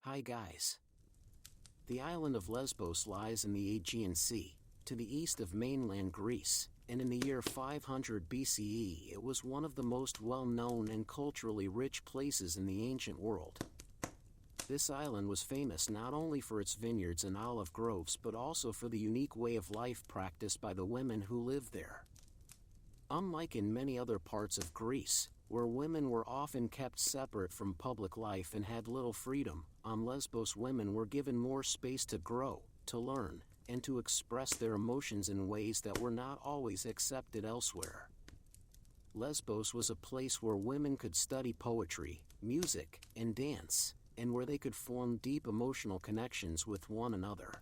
Hi guys. The island of Lesbos lies in the Aegean Sea, to the east of mainland Greece, and in the year 500 BCE it was one of the most well-known and culturally rich places in the ancient world. This island was famous not only for its vineyards and olive groves but also for the unique way of life practiced by the women who lived there. Unlike in many other parts of Greece, where women were often kept separate from public life and had little freedom, on Lesbos women were given more space to grow, to learn, and to express their emotions in ways that were not always accepted elsewhere. Lesbos was a place where women could study poetry, music, and dance, and where they could form deep emotional connections with one another.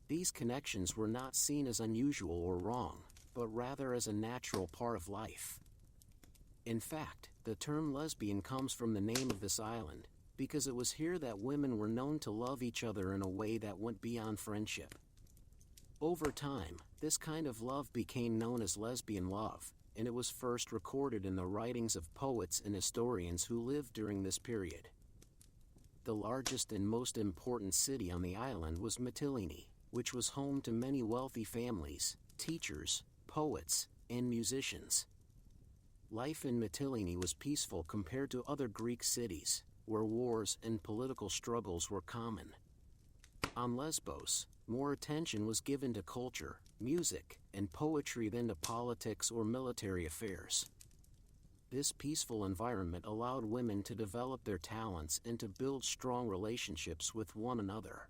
These connections were not seen as unusual or wrong, but rather as a natural part of life. In fact, the term lesbian comes from the name of this island, because it was here that women were known to love each other in a way that went beyond friendship. Over time, this kind of love became known as lesbian love, and it was first recorded in the writings of poets and historians who lived during this period. The largest and most important city on the island was Mytilene, which was home to many wealthy families, teachers, poets, and musicians. Life in Mytilene was peaceful compared to other Greek cities, where wars and political struggles were common. On Lesbos, more attention was given to culture, music, and poetry than to politics or military affairs. This peaceful environment allowed women to develop their talents and to build strong relationships with one another.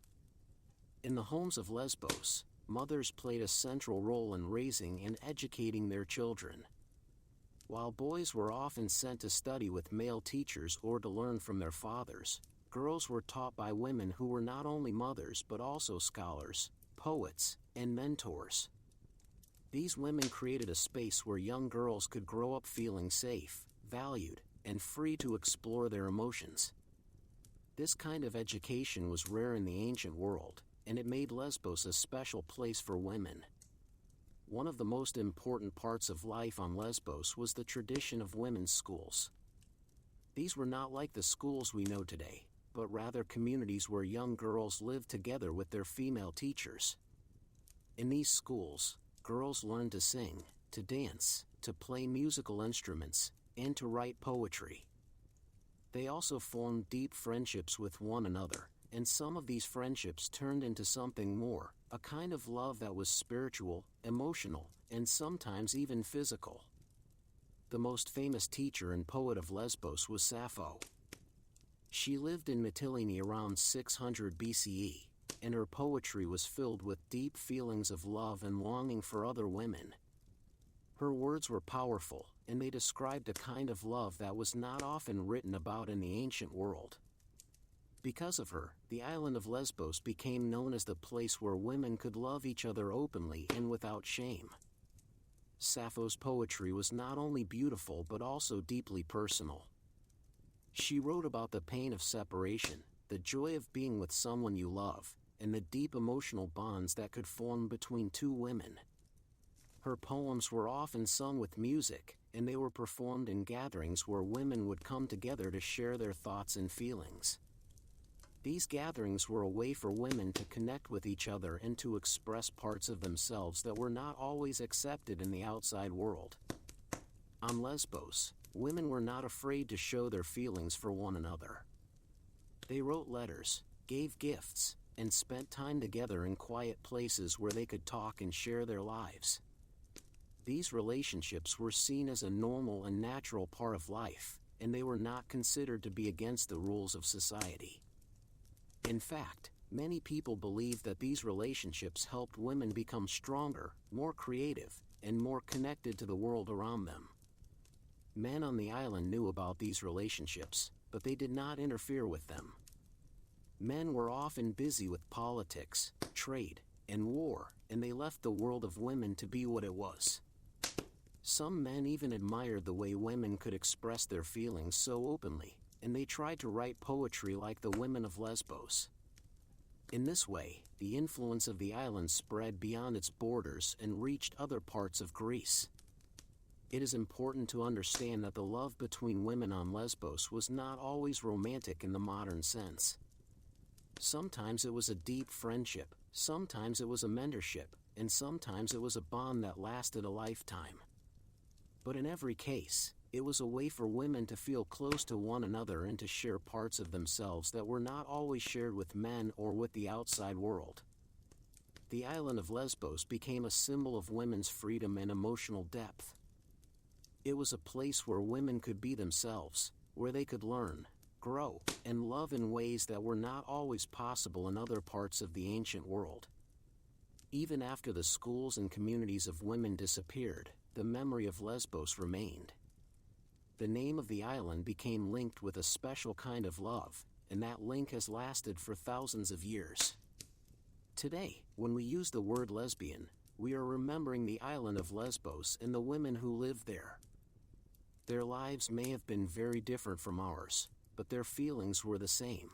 In the homes of Lesbos, mothers played a central role in raising and educating their children. While boys were often sent to study with male teachers or to learn from their fathers, girls were taught by women who were not only mothers but also scholars, poets, and mentors. These women created a space where young girls could grow up feeling safe, valued, and free to explore their emotions. This kind of education was rare in the ancient world, and it made Lesbos a special place for women. One of the most important parts of life on Lesbos was the tradition of women's schools. These were not like the schools we know today, but rather communities where young girls lived together with their female teachers. In these schools, girls learned to sing, to dance, to play musical instruments, and to write poetry. They also formed deep friendships with one another, and some of these friendships turned into something more, a kind of love that was spiritual, emotional, and sometimes even physical. The most famous teacher and poet of Lesbos was Sappho. She lived in Mytilene around 600 BCE, and her poetry was filled with deep feelings of love and longing for other women. Her words were powerful, and they described a kind of love that was not often written about in the ancient world. Because of her, the island of Lesbos became known as the place where women could love each other openly and without shame. Sappho's poetry was not only beautiful but also deeply personal. She wrote about the pain of separation, the joy of being with someone you love, and the deep emotional bonds that could form between two women. Her poems were often sung with music, and they were performed in gatherings where women would come together to share their thoughts and feelings. These gatherings were a way for women to connect with each other and to express parts of themselves that were not always accepted in the outside world. On Lesbos, women were not afraid to show their feelings for one another. They wrote letters, gave gifts, and spent time together in quiet places where they could talk and share their lives. These relationships were seen as a normal and natural part of life, and they were not considered to be against the rules of society. In fact, many people believe that these relationships helped women become stronger, more creative, and more connected to the world around them. Men on the island knew about these relationships, but they did not interfere with them. Men were often busy with politics, trade, and war, and they left the world of women to be what it was. Some men even admired the way women could express their feelings so openly, and they tried to write poetry like the women of Lesbos. In this way, the influence of the island spread beyond its borders and reached other parts of Greece. It is important to understand that the love between women on Lesbos was not always romantic in the modern sense. Sometimes it was a deep friendship, sometimes it was a mentorship, and sometimes it was a bond that lasted a lifetime. But in every case, it was a way for women to feel close to one another and to share parts of themselves that were not always shared with men or with the outside world. The island of Lesbos became a symbol of women's freedom and emotional depth. It was a place where women could be themselves, where they could learn, grow, and love in ways that were not always possible in other parts of the ancient world. Even after the schools and communities of women disappeared, the memory of Lesbos remained. The name of the island became linked with a special kind of love, and that link has lasted for thousands of years. Today, when we use the word lesbian, we are remembering the island of Lesbos and the women who lived there. Their lives may have been very different from ours, but their feelings were the same.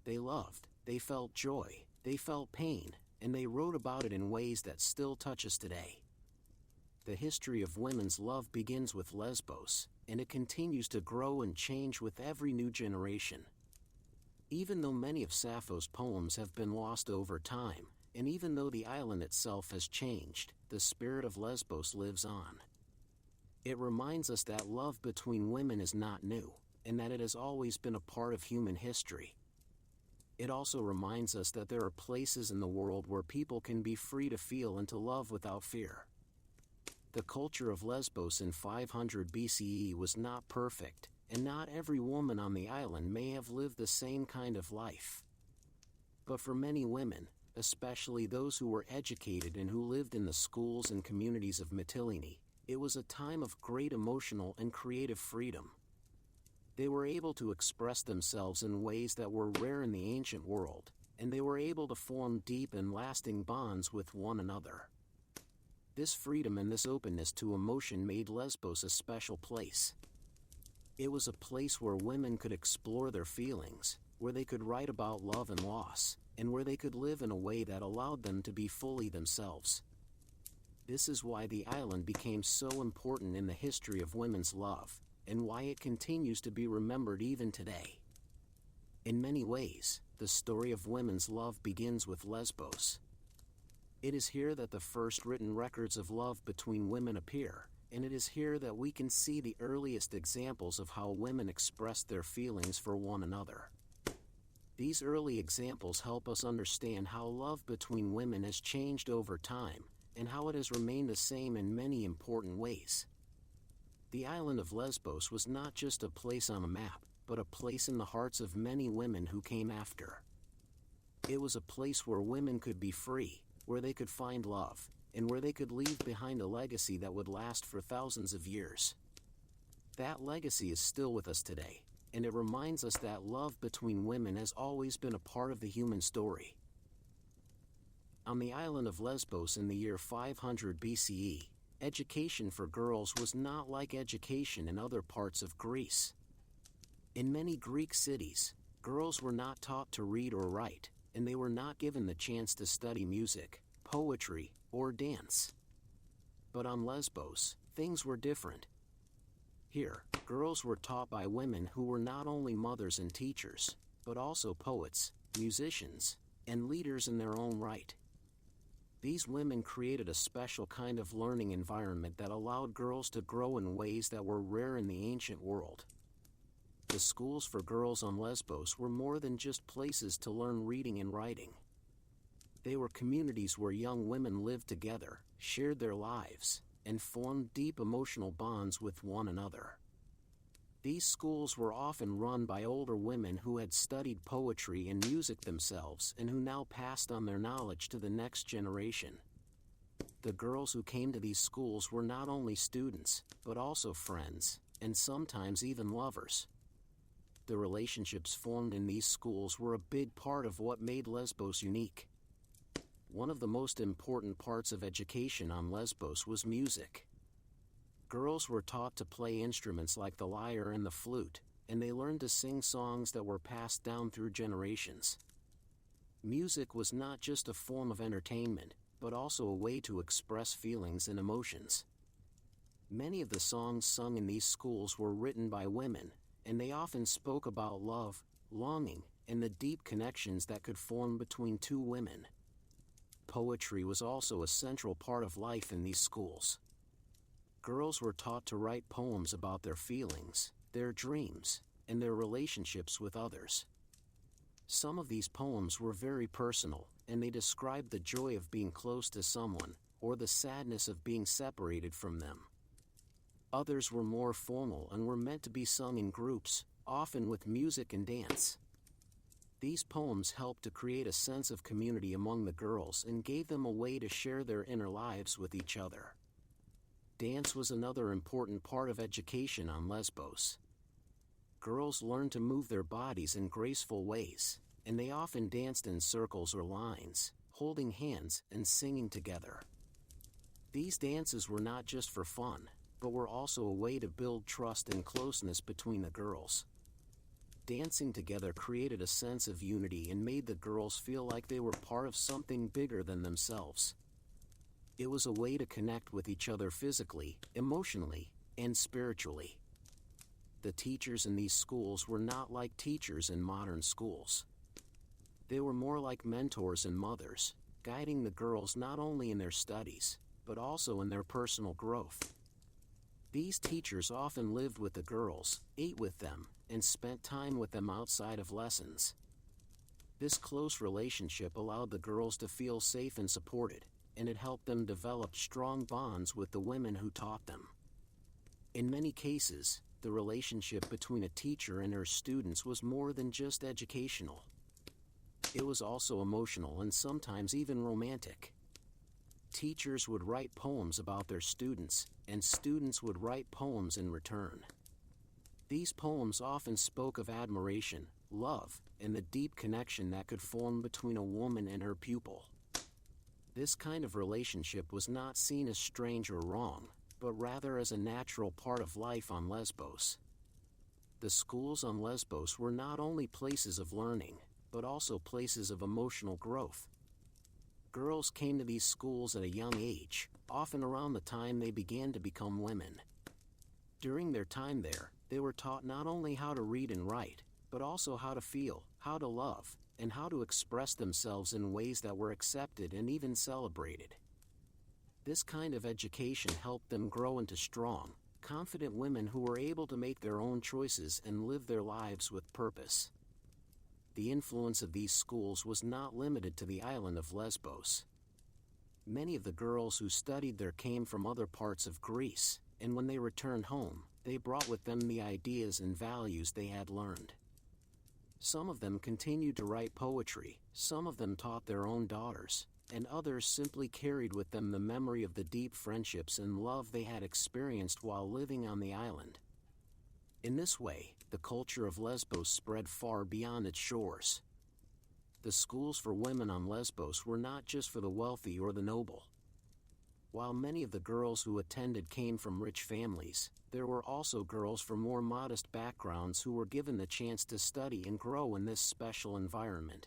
They loved, they felt joy, they felt pain, and they wrote about it in ways that still touch us today. The history of women's love begins with Lesbos, and it continues to grow and change with every new generation. Even though many of Sappho's poems have been lost over time, and even though the island itself has changed, the spirit of Lesbos lives on. It reminds us that love between women is not new, and that it has always been a part of human history. It also reminds us that there are places in the world where people can be free to feel and to love without fear. The culture of Lesbos in 500 BCE was not perfect, and not every woman on the island may have lived the same kind of life. But for many women, especially those who were educated and who lived in the schools and communities of Mytilene, it was a time of great emotional and creative freedom. They were able to express themselves in ways that were rare in the ancient world, and they were able to form deep and lasting bonds with one another. This freedom and this openness to emotion made Lesbos a special place. It was a place where women could explore their feelings, where they could write about love and loss, and where they could live in a way that allowed them to be fully themselves. This is why the island became so important in the history of women's love, and why it continues to be remembered even today. In many ways, the story of women's love begins with Lesbos. It is here that the first written records of love between women appear, and it is here that we can see the earliest examples of how women expressed their feelings for one another. These early examples help us understand how love between women has changed over time, and how it has remained the same in many important ways. The island of Lesbos was not just a place on a map, but a place in the hearts of many women who came after. It was a place where women could be free, where they could find love, and where they could leave behind a legacy that would last for thousands of years. That legacy is still with us today, and it reminds us that love between women has always been a part of the human story. On the island of Lesbos in the year 500 BCE, education for girls was not like education in other parts of Greece. In many Greek cities, girls were not taught to read or write, and they were not given the chance to study music, poetry, or dance. But on Lesbos, things were different. Here, girls were taught by women who were not only mothers and teachers, but also poets, musicians, and leaders in their own right. These women created a special kind of learning environment that allowed girls to grow in ways that were rare in the ancient world. The schools for girls on Lesbos were more than just places to learn reading and writing. They were communities where young women lived together, shared their lives, and formed deep emotional bonds with one another. These schools were often run by older women who had studied poetry and music themselves and who now passed on their knowledge to the next generation. The girls who came to these schools were not only students, but also friends, and sometimes even lovers. The relationships formed in these schools were a big part of what made Lesbos unique. One of the most important parts of education on Lesbos was music. Girls were taught to play instruments like the lyre and the flute, and they learned to sing songs that were passed down through generations. Music was not just a form of entertainment, but also a way to express feelings and emotions. Many of the songs sung in these schools were written by women, and they often spoke about love, longing, and the deep connections that could form between two women. Poetry was also a central part of life in these schools. Girls were taught to write poems about their feelings, their dreams, and their relationships with others. Some of these poems were very personal, and they described the joy of being close to someone, or the sadness of being separated from them. Others were more formal and were meant to be sung in groups, often with music and dance. These poems helped to create a sense of community among the girls and gave them a way to share their inner lives with each other. Dance was another important part of education on Lesbos. Girls learned to move their bodies in graceful ways, and they often danced in circles or lines, holding hands and singing together. These dances were not just for fun, but were also a way to build trust and closeness between the girls. Dancing together created a sense of unity and made the girls feel like they were part of something bigger than themselves. It was a way to connect with each other physically, emotionally, and spiritually. The teachers in these schools were not like teachers in modern schools. They were more like mentors and mothers, guiding the girls not only in their studies, but also in their personal growth. These teachers often lived with the girls, ate with them, and spent time with them outside of lessons. This close relationship allowed the girls to feel safe and supported, and it helped them develop strong bonds with the women who taught them. In many cases, the relationship between a teacher and her students was more than just educational. It was also emotional and sometimes even romantic. Teachers would write poems about their students, and students would write poems in return. These poems often spoke of admiration, love, and the deep connection that could form between a woman and her pupil. This kind of relationship was not seen as strange or wrong, but rather as a natural part of life on Lesbos. The schools on Lesbos were not only places of learning, but also places of emotional growth. Girls came to these schools at a young age, often around the time they began to become women. During their time there, they were taught not only how to read and write, but also how to feel, how to love, and how to express themselves in ways that were accepted and even celebrated. This kind of education helped them grow into strong, confident women who were able to make their own choices and live their lives with purpose. The influence of these schools was not limited to the island of Lesbos. Many of the girls who studied there came from other parts of Greece, and when they returned home, they brought with them the ideas and values they had learned. Some of them continued to write poetry, some of them taught their own daughters, and others simply carried with them the memory of the deep friendships and love they had experienced while living on the island. In this way, the culture of Lesbos spread far beyond its shores. The schools for women on Lesbos were not just for the wealthy or the noble. While many of the girls who attended came from rich families, there were also girls from more modest backgrounds who were given the chance to study and grow in this special environment.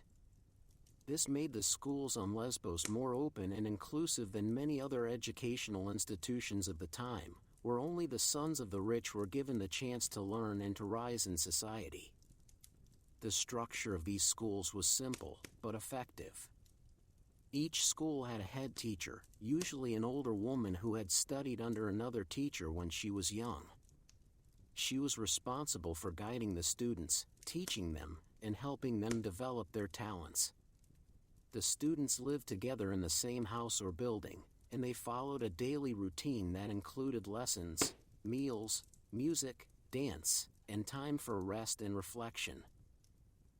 This made the schools on Lesbos more open and inclusive than many other educational institutions of the time, where only the sons of the rich were given the chance to learn and to rise in society. The structure of these schools was simple, but effective. Each school had a head teacher, usually an older woman who had studied under another teacher when she was young. She was responsible for guiding the students, teaching them, and helping them develop their talents. The students lived together in the same house or building, and they followed a daily routine that included lessons, meals, music, dance, and time for rest and reflection.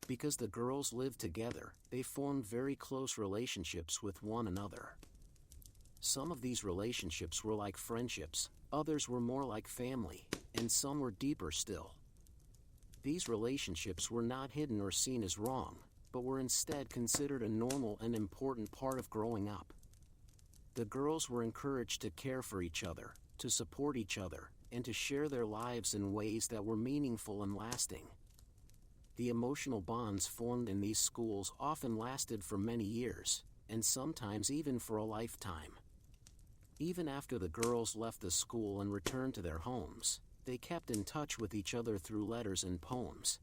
Because the girls lived together, they formed very close relationships with one another. Some of these relationships were like friendships, others were more like family, and some were deeper still. These relationships were not hidden or seen as wrong, but were instead considered a normal and important part of growing up. The girls were encouraged to care for each other, to support each other, and to share their lives in ways that were meaningful and lasting. The emotional bonds formed in these schools often lasted for many years, and sometimes even for a lifetime. Even after the girls left the school and returned to their homes, they kept in touch with each other through letters and poems.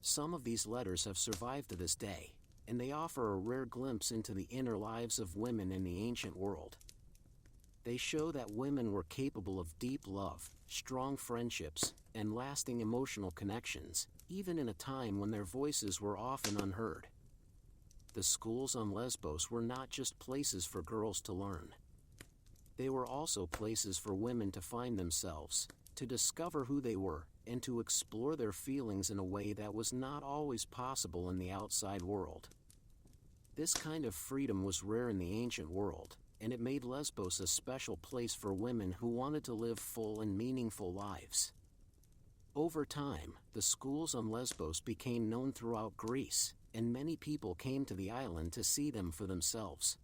Some of these letters have survived to this day, and they offer a rare glimpse into the inner lives of women in the ancient world. They show that women were capable of deep love, strong friendships, and lasting emotional connections, even in a time when their voices were often unheard. The schools on Lesbos were not just places for girls to learn. They were also places for women to find themselves, to discover who they were, and to explore their feelings in a way that was not always possible in the outside world. This kind of freedom was rare in the ancient world, and it made Lesbos a special place for women who wanted to live full and meaningful lives. Over time, the schools on Lesbos became known throughout Greece, and many people came to the island to see them for themselves.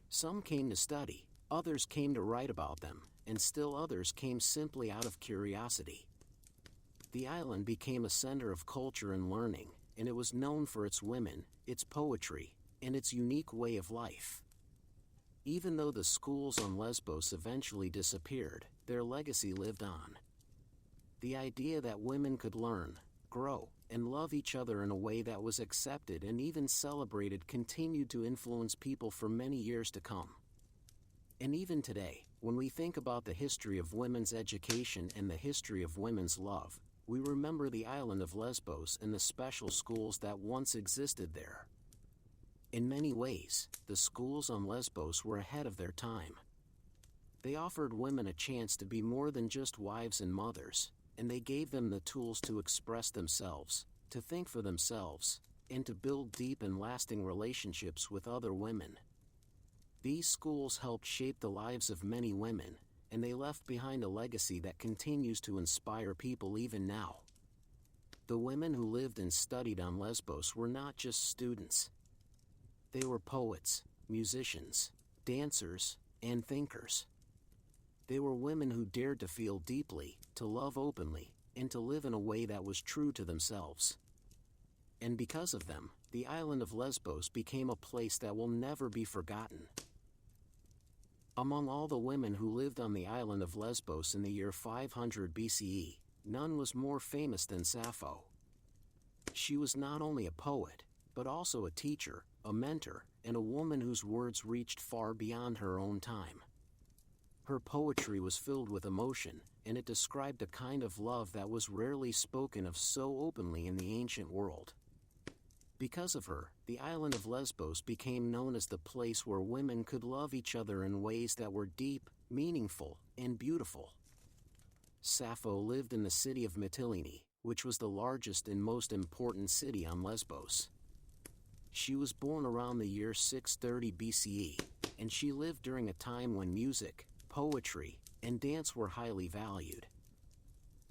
Some came to study, others came to write about them, and still others came simply out of curiosity. The island became a center of culture and learning, and it was known for its women, its poetry, and its unique way of life. Even though the schools on Lesbos eventually disappeared, their legacy lived on. The idea that women could learn, grow, and love each other in a way that was accepted and even celebrated continued to influence people for many years to come. And even today, when we think about the history of women's education and the history of women's love, we remember the island of Lesbos and the special schools that once existed there. In many ways, the schools on Lesbos were ahead of their time. They offered women a chance to be more than just wives and mothers, and they gave them the tools to express themselves, to think for themselves, and to build deep and lasting relationships with other women. These schools helped shape the lives of many women, and they left behind a legacy that continues to inspire people even now. The women who lived and studied on Lesbos were not just students. They were poets, musicians, dancers, and thinkers. They were women who dared to feel deeply, to love openly, and to live in a way that was true to themselves. And because of them, the island of Lesbos became a place that will never be forgotten. Among all the women who lived on the island of Lesbos in the year 500 BCE, none was more famous than Sappho. She was not only a poet, but also a teacher, a mentor, and a woman whose words reached far beyond her own time. Her poetry was filled with emotion, and it described a kind of love that was rarely spoken of so openly in the ancient world. Because of her, the island of Lesbos became known as the place where women could love each other in ways that were deep, meaningful, and beautiful. Sappho lived in the city of Mytilene, which was the largest and most important city on Lesbos. She was born around the year 630 BCE, and she lived during a time when music, poetry, and dance were highly valued.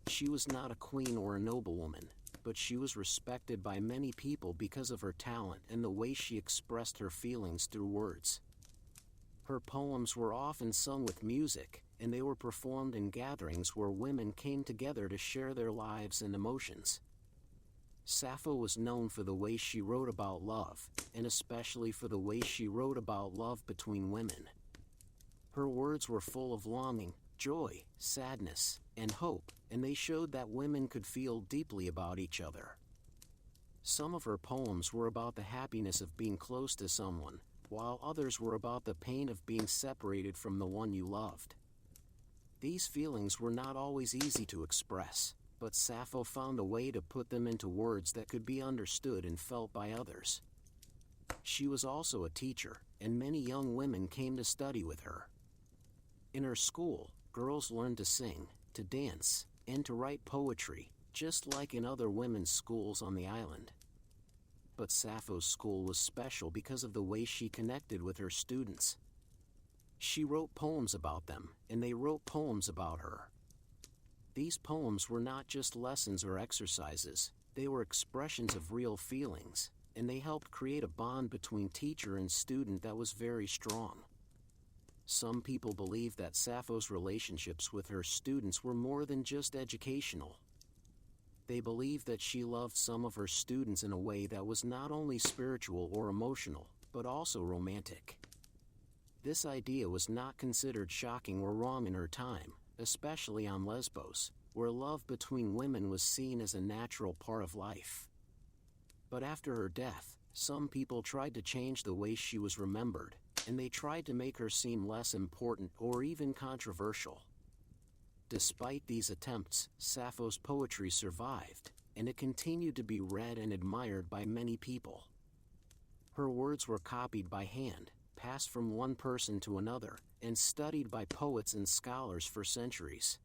She was not a queen or a noblewoman, but she was respected by many people because of her talent and the way she expressed her feelings through words. Her poems were often sung with music, and they were performed in gatherings where women came together to share their lives and emotions. Sappho was known for the way she wrote about love, and especially for the way she wrote about love between women. Her words were full of longing, joy, sadness, and hope, and they showed that women could feel deeply about each other. Some of her poems were about the happiness of being close to someone, while others were about the pain of being separated from the one you loved. These feelings were not always easy to express, but Sappho found a way to put them into words that could be understood and felt by others. She was also a teacher, and many young women came to study with her. In her school, girls learned to sing, to dance, and to write poetry, just like in other women's schools on the island. But Sappho's school was special because of the way she connected with her students. She wrote poems about them, and they wrote poems about her. These poems were not just lessons or exercises, they were expressions of real feelings, and they helped create a bond between teacher and student that was very strong. Some people believe that Sappho's relationships with her students were more than just educational. They believed that she loved some of her students in a way that was not only spiritual or emotional, but also romantic. This idea was not considered shocking or wrong in her time, especially on Lesbos, where love between women was seen as a natural part of life. But after her death, some people tried to change the way she was remembered, and they tried to make her seem less important or even controversial. Despite these attempts, Sappho's poetry survived, and it continued to be read and admired by many people. Her words were copied by hand, passed from one person to another, and studied by poets and scholars for centuries.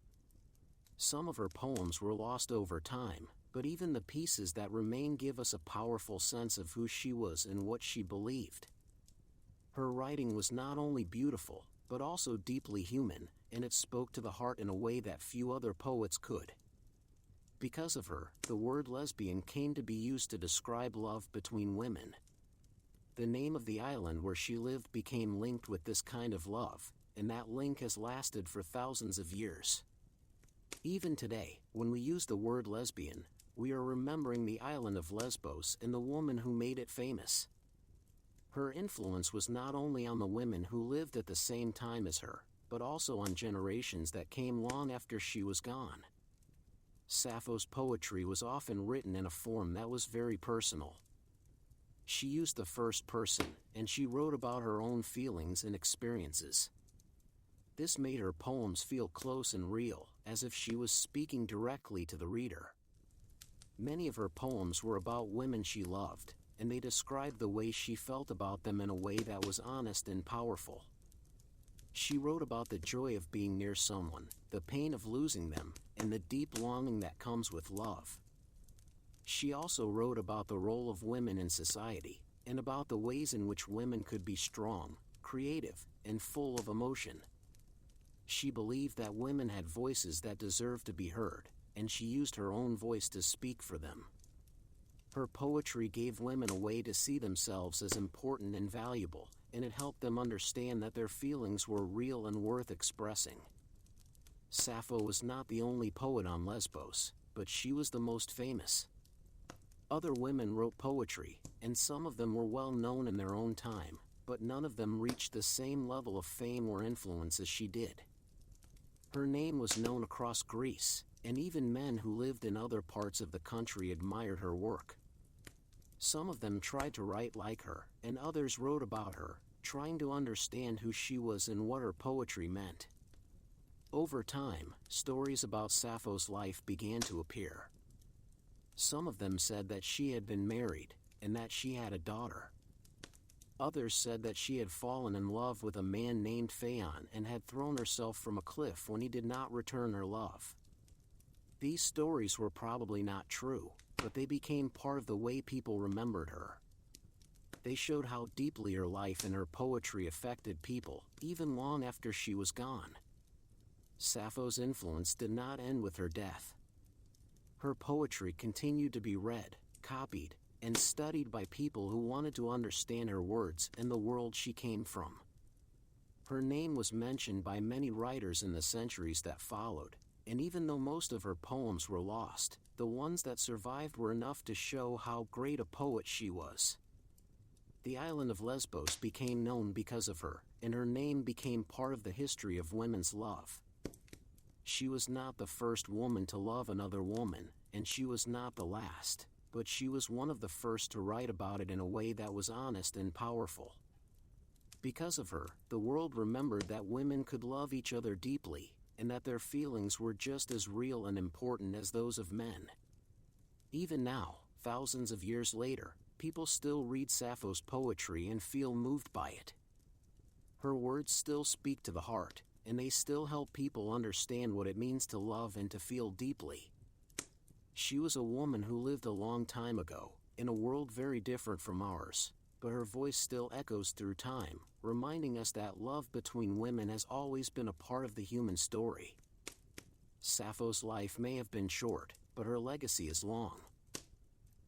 Some of her poems were lost over time, but even the pieces that remain give us a powerful sense of who she was and what she believed. Her writing was not only beautiful, but also deeply human, and it spoke to the heart in a way that few other poets could. Because of her, the word lesbian came to be used to describe love between women. The name of the island where she lived became linked with this kind of love, and that link has lasted for thousands of years. Even today, when we use the word lesbian, we are remembering the island of Lesbos and the woman who made it famous. Her influence was not only on the women who lived at the same time as her, but also on generations that came long after she was gone. Sappho's poetry was often written in a form that was very personal. She used the first person, and she wrote about her own feelings and experiences. This made her poems feel close and real, as if she was speaking directly to the reader. Many of her poems were about women she loved, and they described the way she felt about them in a way that was honest and powerful. She wrote about the joy of being near someone, the pain of losing them, and the deep longing that comes with love. She also wrote about the role of women in society, and about the ways in which women could be strong, creative, and full of emotion. She believed that women had voices that deserved to be heard, and she used her own voice to speak for them. Her poetry gave women a way to see themselves as important and valuable, and it helped them understand that their feelings were real and worth expressing. Sappho was not the only poet on Lesbos, but she was the most famous. Other women wrote poetry, and some of them were well known in their own time, but none of them reached the same level of fame or influence as she did. Her name was known across Greece, and even men who lived in other parts of the country admired her work. Some of them tried to write like her, and others wrote about her, trying to understand who she was and what her poetry meant. Over time, stories about Sappho's life began to appear. Some of them said that she had been married, and that she had a daughter. Others said that she had fallen in love with a man named Phaon and had thrown herself from a cliff when he did not return her love. These stories were probably not true, but they became part of the way people remembered her. They showed how deeply her life and her poetry affected people, even long after she was gone. Sappho's influence did not end with her death. Her poetry continued to be read, copied, and studied by people who wanted to understand her words and the world she came from. Her name was mentioned by many writers in the centuries that followed, and even though most of her poems were lost, the ones that survived were enough to show how great a poet she was. The island of Lesbos became known because of her, and her name became part of the history of women's love. She was not the first woman to love another woman, and she was not the last, but she was one of the first to write about it in a way that was honest and powerful. Because of her, the world remembered that women could love each other deeply, and that their feelings were just as real and important as those of men. Even now, thousands of years later, people still read Sappho's poetry and feel moved by it. Her words still speak to the heart, and they still help people understand what it means to love and to feel deeply. She was a woman who lived a long time ago, in a world very different from ours, but her voice still echoes through time, reminding us that love between women has always been a part of the human story. Sappho's life may have been short, but her legacy is long.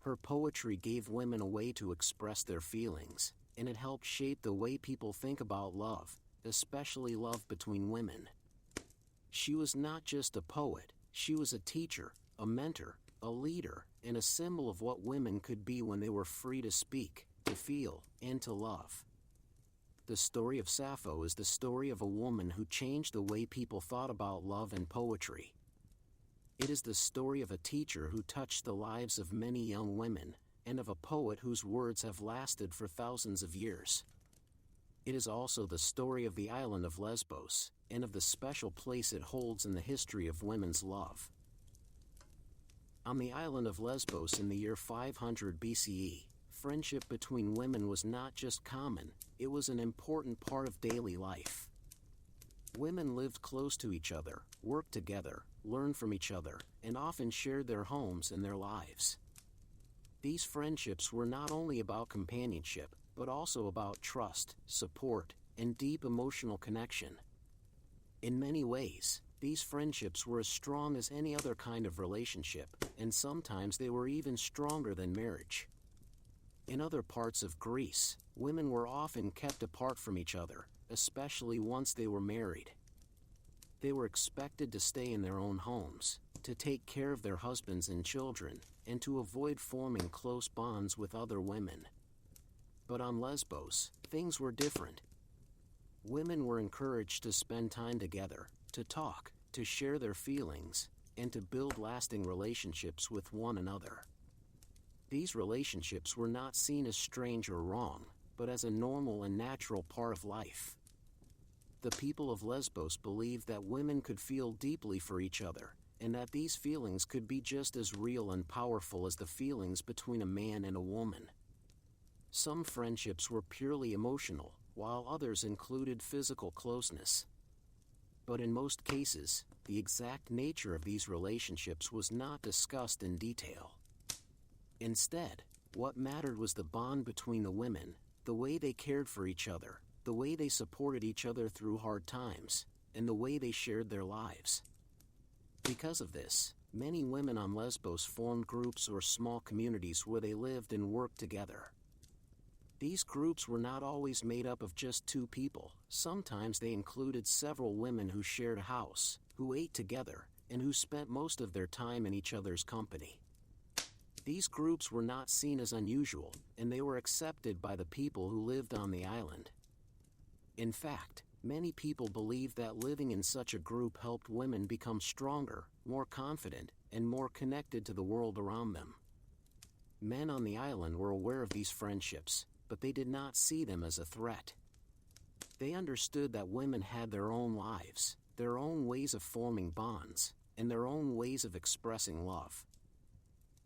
Her poetry gave women a way to express their feelings, and it helped shape the way people think about love, especially love between women. She was not just a poet, she was a teacher, a mentor, a leader, and a symbol of what women could be when they were free to speak, to feel, and to love. The story of Sappho is the story of a woman who changed the way people thought about love and poetry. It is the story of a teacher who touched the lives of many young women, and of a poet whose words have lasted for thousands of years. It is also the story of the island of Lesbos, and of the special place it holds in the history of women's love. On the island of Lesbos in the year 500 BCE, friendship between women was not just common, it was an important part of daily life. Women lived close to each other, worked together, learned from each other, and often shared their homes and their lives. These friendships were not only about companionship, but also about trust, support, and deep emotional connection. In many ways, these friendships were as strong as any other kind of relationship, and sometimes they were even stronger than marriage. In other parts of Greece, women were often kept apart from each other, especially once they were married. They were expected to stay in their own homes, to take care of their husbands and children, and to avoid forming close bonds with other women. But on Lesbos, things were different. Women were encouraged to spend time together, to talk, to share their feelings, and to build lasting relationships with one another. These relationships were not seen as strange or wrong, but as a normal and natural part of life. The people of Lesbos believed that women could feel deeply for each other, and that these feelings could be just as real and powerful as the feelings between a man and a woman. Some friendships were purely emotional, while others included physical closeness. But in most cases, the exact nature of these relationships was not discussed in detail. Instead, what mattered was the bond between the women, the way they cared for each other, the way they supported each other through hard times, and the way they shared their lives. Because of this, many women on Lesbos formed groups or small communities where they lived and worked together. These groups were not always made up of just two people. Sometimes they included several women who shared a house, who ate together, and who spent most of their time in each other's company. These groups were not seen as unusual, and they were accepted by the people who lived on the island. In fact, many people believed that living in such a group helped women become stronger, more confident, and more connected to the world around them. Men on the island were aware of these friendships, but they did not see them as a threat. They understood that women had their own lives, their own ways of forming bonds, and their own ways of expressing love.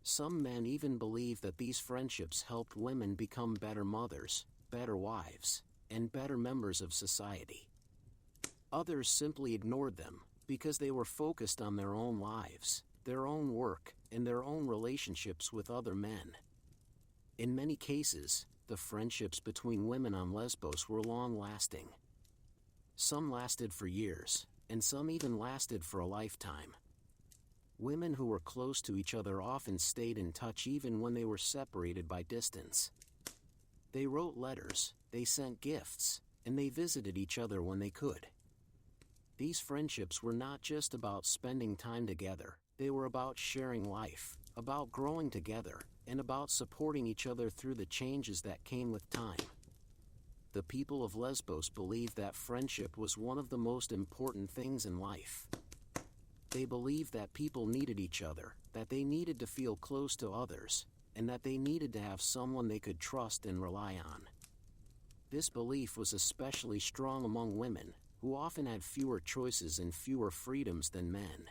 Some men even believed that these friendships helped women become better mothers, better wives, and better members of society. Others simply ignored them, because they were focused on their own lives, their own work, and their own relationships with other men. In many cases, the friendships between women on Lesbos were long-lasting. Some lasted for years, and some even lasted for a lifetime. Women who were close to each other often stayed in touch even when they were separated by distance. They wrote letters, they sent gifts, and they visited each other when they could. These friendships were not just about spending time together, they were about sharing life, about growing together, and about supporting each other through the changes that came with time. The people of Lesbos believed that friendship was one of the most important things in life. They believed that people needed each other, that they needed to feel close to others, and that they needed to have someone they could trust and rely on. This belief was especially strong among women, who often had fewer choices and fewer freedoms than men.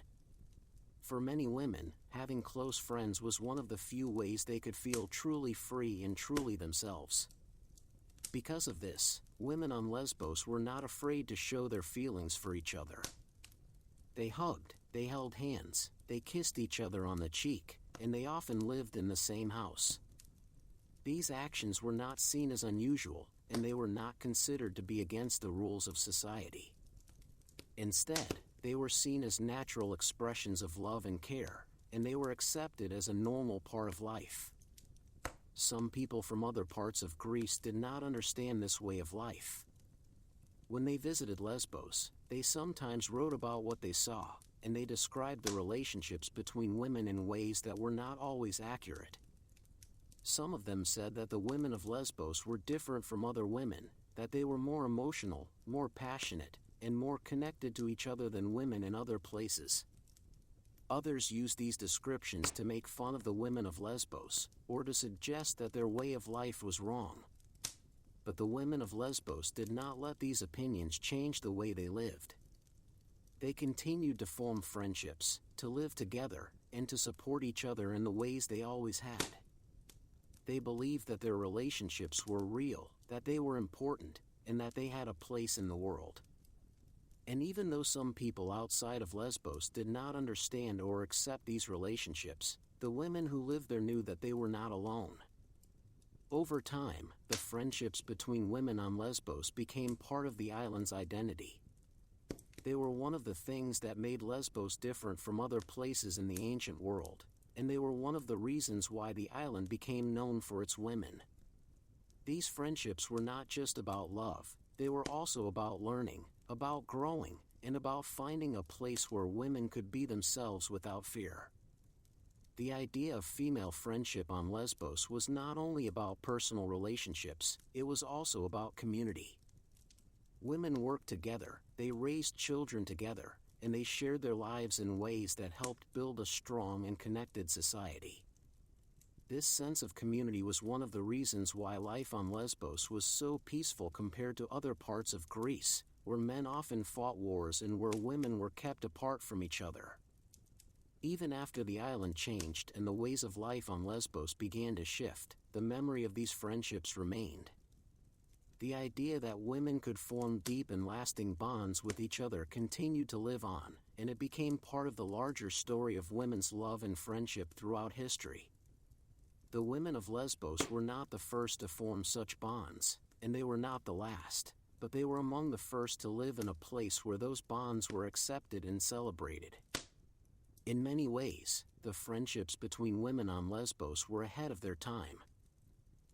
For many women, having close friends was one of the few ways they could feel truly free and truly themselves. Because of this, women on Lesbos were not afraid to show their feelings for each other. They hugged, they held hands, they kissed each other on the cheek, and they often lived in the same house. These actions were not seen as unusual, and they were not considered to be against the rules of society. Instead, they were seen as natural expressions of love and care, and they were accepted as a normal part of life. Some people from other parts of Greece did not understand this way of life. When they visited Lesbos, they sometimes wrote about what they saw, and they described the relationships between women in ways that were not always accurate. Some of them said that the women of Lesbos were different from other women, that they were more emotional, more passionate, and more connected to each other than women in other places. Others used these descriptions to make fun of the women of Lesbos, or to suggest that their way of life was wrong. But the women of Lesbos did not let these opinions change the way they lived. They continued to form friendships, to live together, and to support each other in the ways they always had. They believed that their relationships were real, that they were important, and that they had a place in the world. And even though some people outside of Lesbos did not understand or accept these relationships, the women who lived there knew that they were not alone. Over time, the friendships between women on Lesbos became part of the island's identity. They were one of the things that made Lesbos different from other places in the ancient world, and they were one of the reasons why the island became known for its women. These friendships were not just about love, they were also about learning, about growing, and about finding a place where women could be themselves without fear. The idea of female friendship on Lesbos was not only about personal relationships, it was also about community. Women worked together, they raised children together, and they shared their lives in ways that helped build a strong and connected society. This sense of community was one of the reasons why life on Lesbos was so peaceful compared to other parts of Greece, where men often fought wars and where women were kept apart from each other. Even after the island changed and the ways of life on Lesbos began to shift, the memory of these friendships remained. The idea that women could form deep and lasting bonds with each other continued to live on, and it became part of the larger story of women's love and friendship throughout history. The women of Lesbos were not the first to form such bonds, and they were not the last, but they were among the first to live in a place where those bonds were accepted and celebrated. In many ways, the friendships between women on Lesbos were ahead of their time.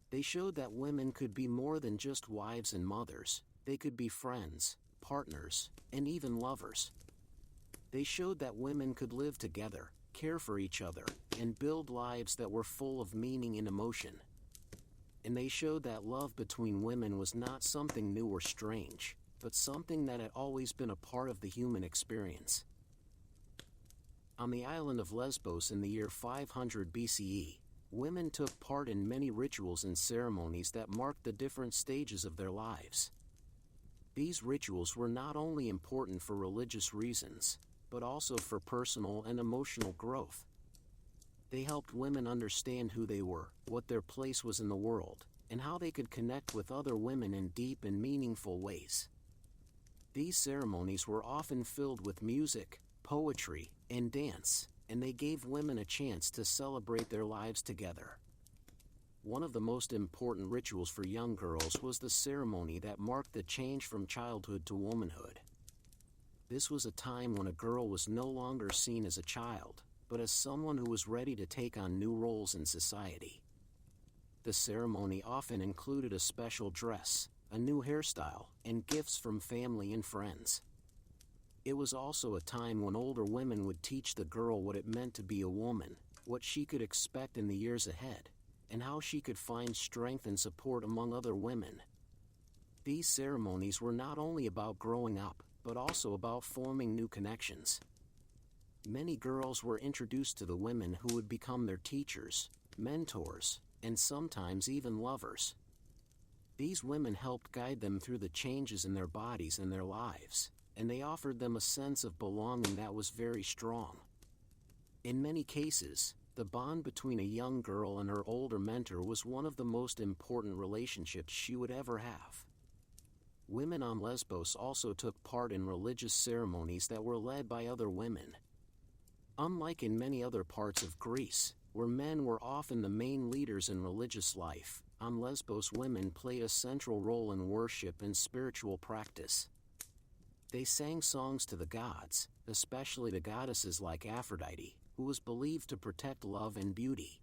They showed that women could be more than just wives and mothers, they could be friends, partners, and even lovers. They showed that women could live together, care for each other, and build lives that were full of meaning and emotion. And they showed that love between women was not something new or strange, but something that had always been a part of the human experience. On the island of Lesbos in the year 500 BCE, women took part in many rituals and ceremonies that marked the different stages of their lives. These rituals were not only important for religious reasons, but also for personal and emotional growth. They helped women understand who they were, what their place was in the world, and how they could connect with other women in deep and meaningful ways. These ceremonies were often filled with music, poetry, and dance, and they gave women a chance to celebrate their lives together. One of the most important rituals for young girls was the ceremony that marked the change from childhood to womanhood. This was a time when a girl was no longer seen as a child, but as someone who was ready to take on new roles in society. The ceremony often included a special dress, a new hairstyle, and gifts from family and friends. It was also a time when older women would teach the girl what it meant to be a woman, what she could expect in the years ahead, and how she could find strength and support among other women. These ceremonies were not only about growing up, but also about forming new connections. Many girls were introduced to the women who would become their teachers, mentors, and sometimes even lovers. These women helped guide them through the changes in their bodies and their lives, and they offered them a sense of belonging that was very strong. In many cases, the bond between a young girl and her older mentor was one of the most important relationships she would ever have. Women on Lesbos also took part in religious ceremonies that were led by other women. Unlike in many other parts of Greece, where men were often the main leaders in religious life, on Lesbos women played a central role in worship and spiritual practice. They sang songs to the gods, especially to goddesses like Aphrodite, who was believed to protect love and beauty.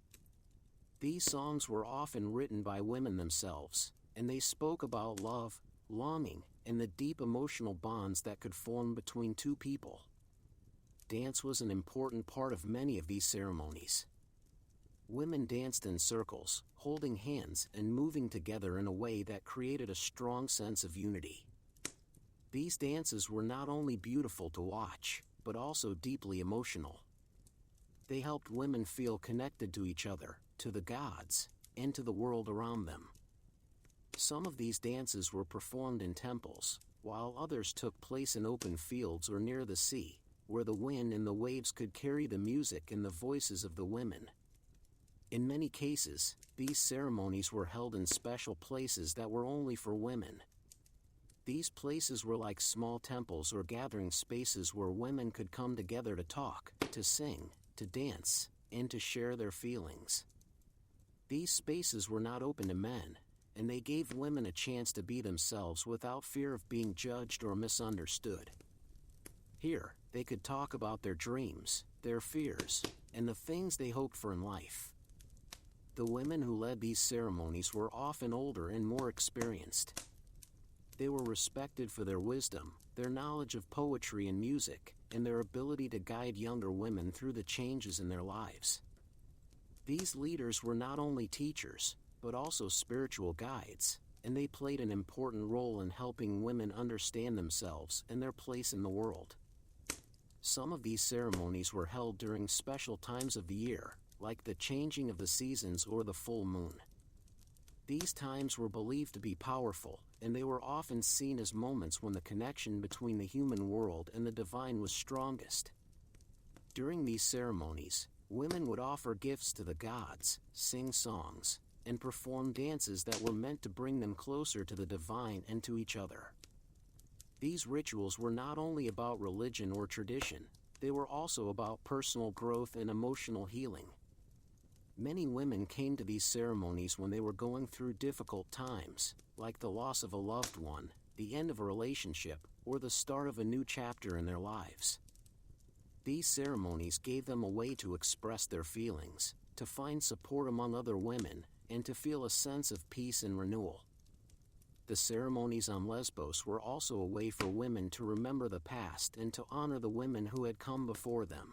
These songs were often written by women themselves, and they spoke about love, longing, and the deep emotional bonds that could form between two people. Dance was an important part of many of these ceremonies. Women danced in circles, holding hands and moving together in a way that created a strong sense of unity. These dances were not only beautiful to watch, but also deeply emotional. They helped women feel connected to each other, to the gods, and to the world around them. Some of these dances were performed in temples, while others took place in open fields or near the sea, where the wind and the waves could carry the music and the voices of the women. In many cases, these ceremonies were held in special places that were only for women. These places were like small temples or gathering spaces where women could come together to talk, to sing, to dance, and to share their feelings. These spaces were not open to men, and they gave women a chance to be themselves without fear of being judged or misunderstood. Here, they could talk about their dreams, their fears, and the things they hoped for in life. The women who led these ceremonies were often older and more experienced. They were respected for their wisdom, their knowledge of poetry and music, and their ability to guide younger women through the changes in their lives. These leaders were not only teachers, but also spiritual guides, and they played an important role in helping women understand themselves and their place in the world. Some of these ceremonies were held during special times of the year, like the changing of the seasons or the full moon. These times were believed to be powerful, and they were often seen as moments when the connection between the human world and the divine was strongest. During these ceremonies, women would offer gifts to the gods, sing songs, and perform dances that were meant to bring them closer to the divine and to each other. These rituals were not only about religion or tradition, they were also about personal growth and emotional healing. Many women came to these ceremonies when they were going through difficult times, like the loss of a loved one, the end of a relationship, or the start of a new chapter in their lives. These ceremonies gave them a way to express their feelings, to find support among other women, and to feel a sense of peace and renewal. The ceremonies on Lesbos were also a way for women to remember the past and to honor the women who had come before them.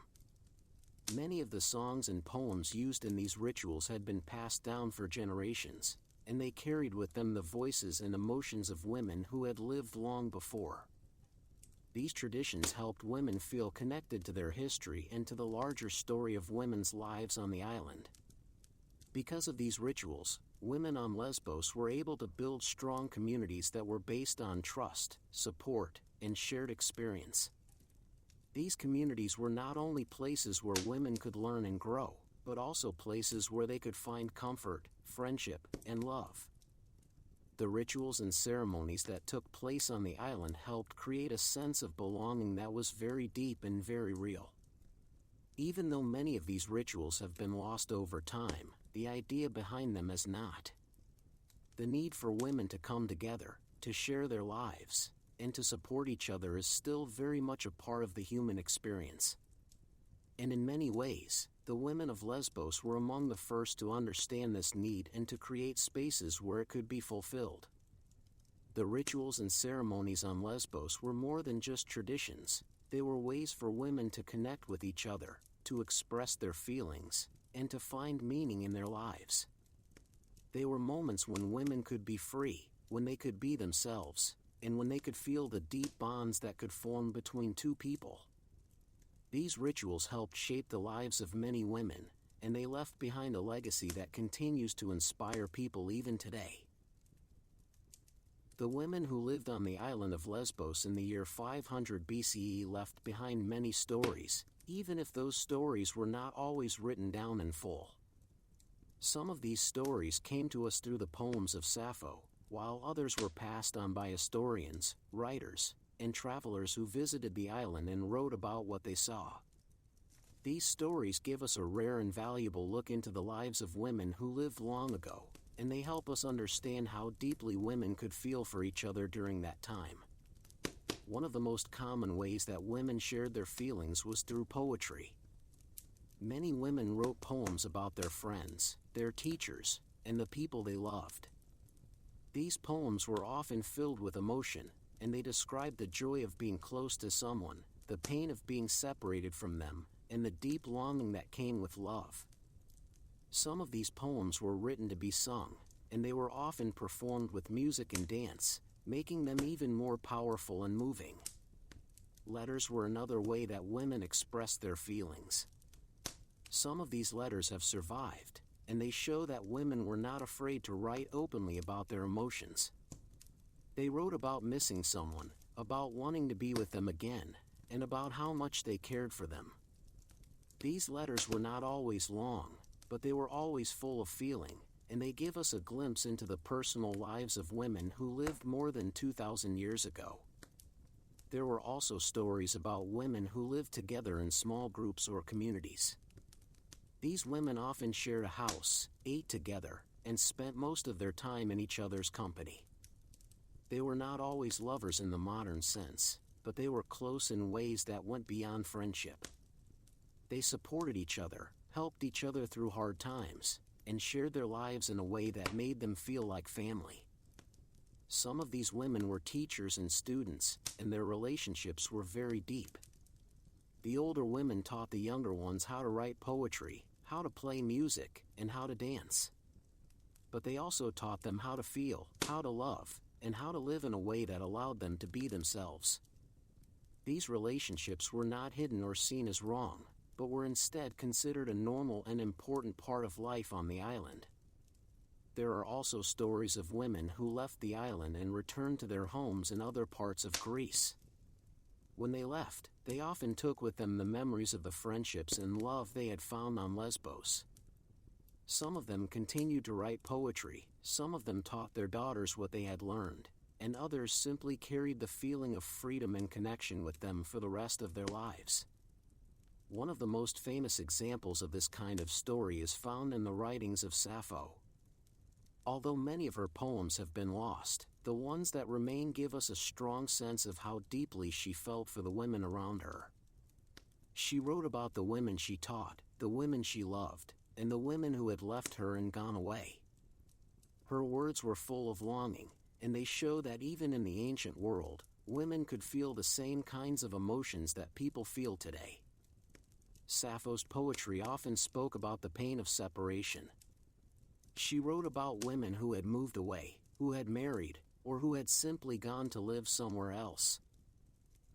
Many of the songs and poems used in these rituals had been passed down for generations, and they carried with them the voices and emotions of women who had lived long before. These traditions helped women feel connected to their history and to the larger story of women's lives on the island. Because of these rituals, women on Lesbos were able to build strong communities that were based on trust, support, and shared experience. These communities were not only places where women could learn and grow, but also places where they could find comfort, friendship, and love. The rituals and ceremonies that took place on the island helped create a sense of belonging that was very deep and very real. Even though many of these rituals have been lost over time, the idea behind them has not. The need for women to come together, to share their lives, and to support each other is still very much a part of the human experience. And in many ways, the women of Lesbos were among the first to understand this need and to create spaces where it could be fulfilled. The rituals and ceremonies on Lesbos were more than just traditions, they were ways for women to connect with each other, to express their feelings, and to find meaning in their lives. They were moments when women could be free, when they could be themselves, and when they could feel the deep bonds that could form between two people. These rituals helped shape the lives of many women, and they left behind a legacy that continues to inspire people even today. The women who lived on the island of Lesbos in the year 500 BCE left behind many stories, even if those stories were not always written down in full. Some of these stories came to us through the poems of Sappho, while others were passed on by historians, writers, and travelers who visited the island and wrote about what they saw. These stories give us a rare and valuable look into the lives of women who lived long ago, and they help us understand how deeply women could feel for each other during that time. One of the most common ways that women shared their feelings was through poetry. Many women wrote poems about their friends, their teachers, and the people they loved. These poems were often filled with emotion, and they described the joy of being close to someone, the pain of being separated from them, and the deep longing that came with love. Some of these poems were written to be sung, and they were often performed with music and dance, making them even more powerful and moving. Letters were another way that women expressed their feelings. Some of these letters have survived, and they show that women were not afraid to write openly about their emotions. They wrote about missing someone, about wanting to be with them again, and about how much they cared for them. These letters were not always long, but they were always full of feeling, and they give us a glimpse into the personal lives of women who lived more than 2,000 years ago. There were also stories about women who lived together in small groups or communities. These women often shared a house, ate together, and spent most of their time in each other's company. They were not always lovers in the modern sense, but they were close in ways that went beyond friendship. They supported each other, helped each other through hard times, and shared their lives in a way that made them feel like family. Some of these women were teachers and students, and their relationships were very deep. The older women taught the younger ones how to write poetry, how to play music, and how to dance. But they also taught them how to feel, how to love, and how to live in a way that allowed them to be themselves. These relationships were not hidden or seen as wrong, but were instead considered a normal and important part of life on the island. There are also stories of women who left the island and returned to their homes in other parts of Greece. When they left, they often took with them the memories of the friendships and love they had found on Lesbos. Some of them continued to write poetry, some of them taught their daughters what they had learned, and others simply carried the feeling of freedom and connection with them for the rest of their lives. One of the most famous examples of this kind of story is found in the writings of Sappho. Although many of her poems have been lost, the ones that remain give us a strong sense of how deeply she felt for the women around her. She wrote about the women she taught, the women she loved, and the women who had left her and gone away. Her words were full of longing, and they show that even in the ancient world, women could feel the same kinds of emotions that people feel today. Sappho's poetry often spoke about the pain of separation. She wrote about women who had moved away, who had married, or who had simply gone to live somewhere else.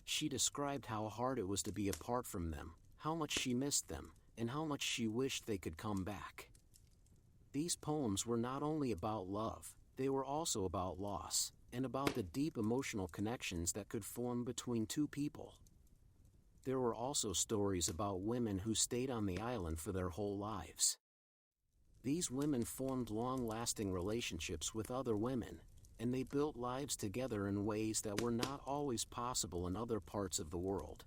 She described how hard it was to be apart from them, how much she missed them, and how much she wished they could come back. These poems were not only about love, they were also about loss, and about the deep emotional connections that could form between two people. There were also stories about women who stayed on the island for their whole lives. These women formed long-lasting relationships with other women, and they built lives together in ways that were not always possible in other parts of the world.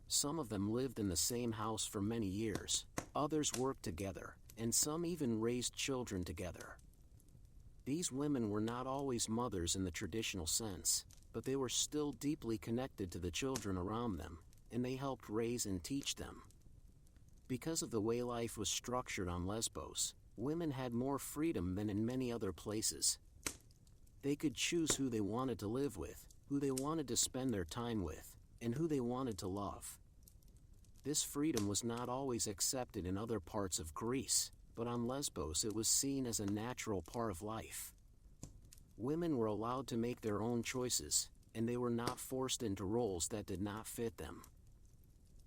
Some of them lived in the same house for many years, others worked together, and some even raised children together. These women were not always mothers in the traditional sense, but they were still deeply connected to the children around them, and they helped raise and teach them. Because of the way life was structured on Lesbos, women had more freedom than in many other places. They could choose who they wanted to live with, who they wanted to spend their time with, and who they wanted to love. This freedom was not always accepted in other parts of Greece, but on Lesbos it was seen as a natural part of life. Women were allowed to make their own choices, and they were not forced into roles that did not fit them.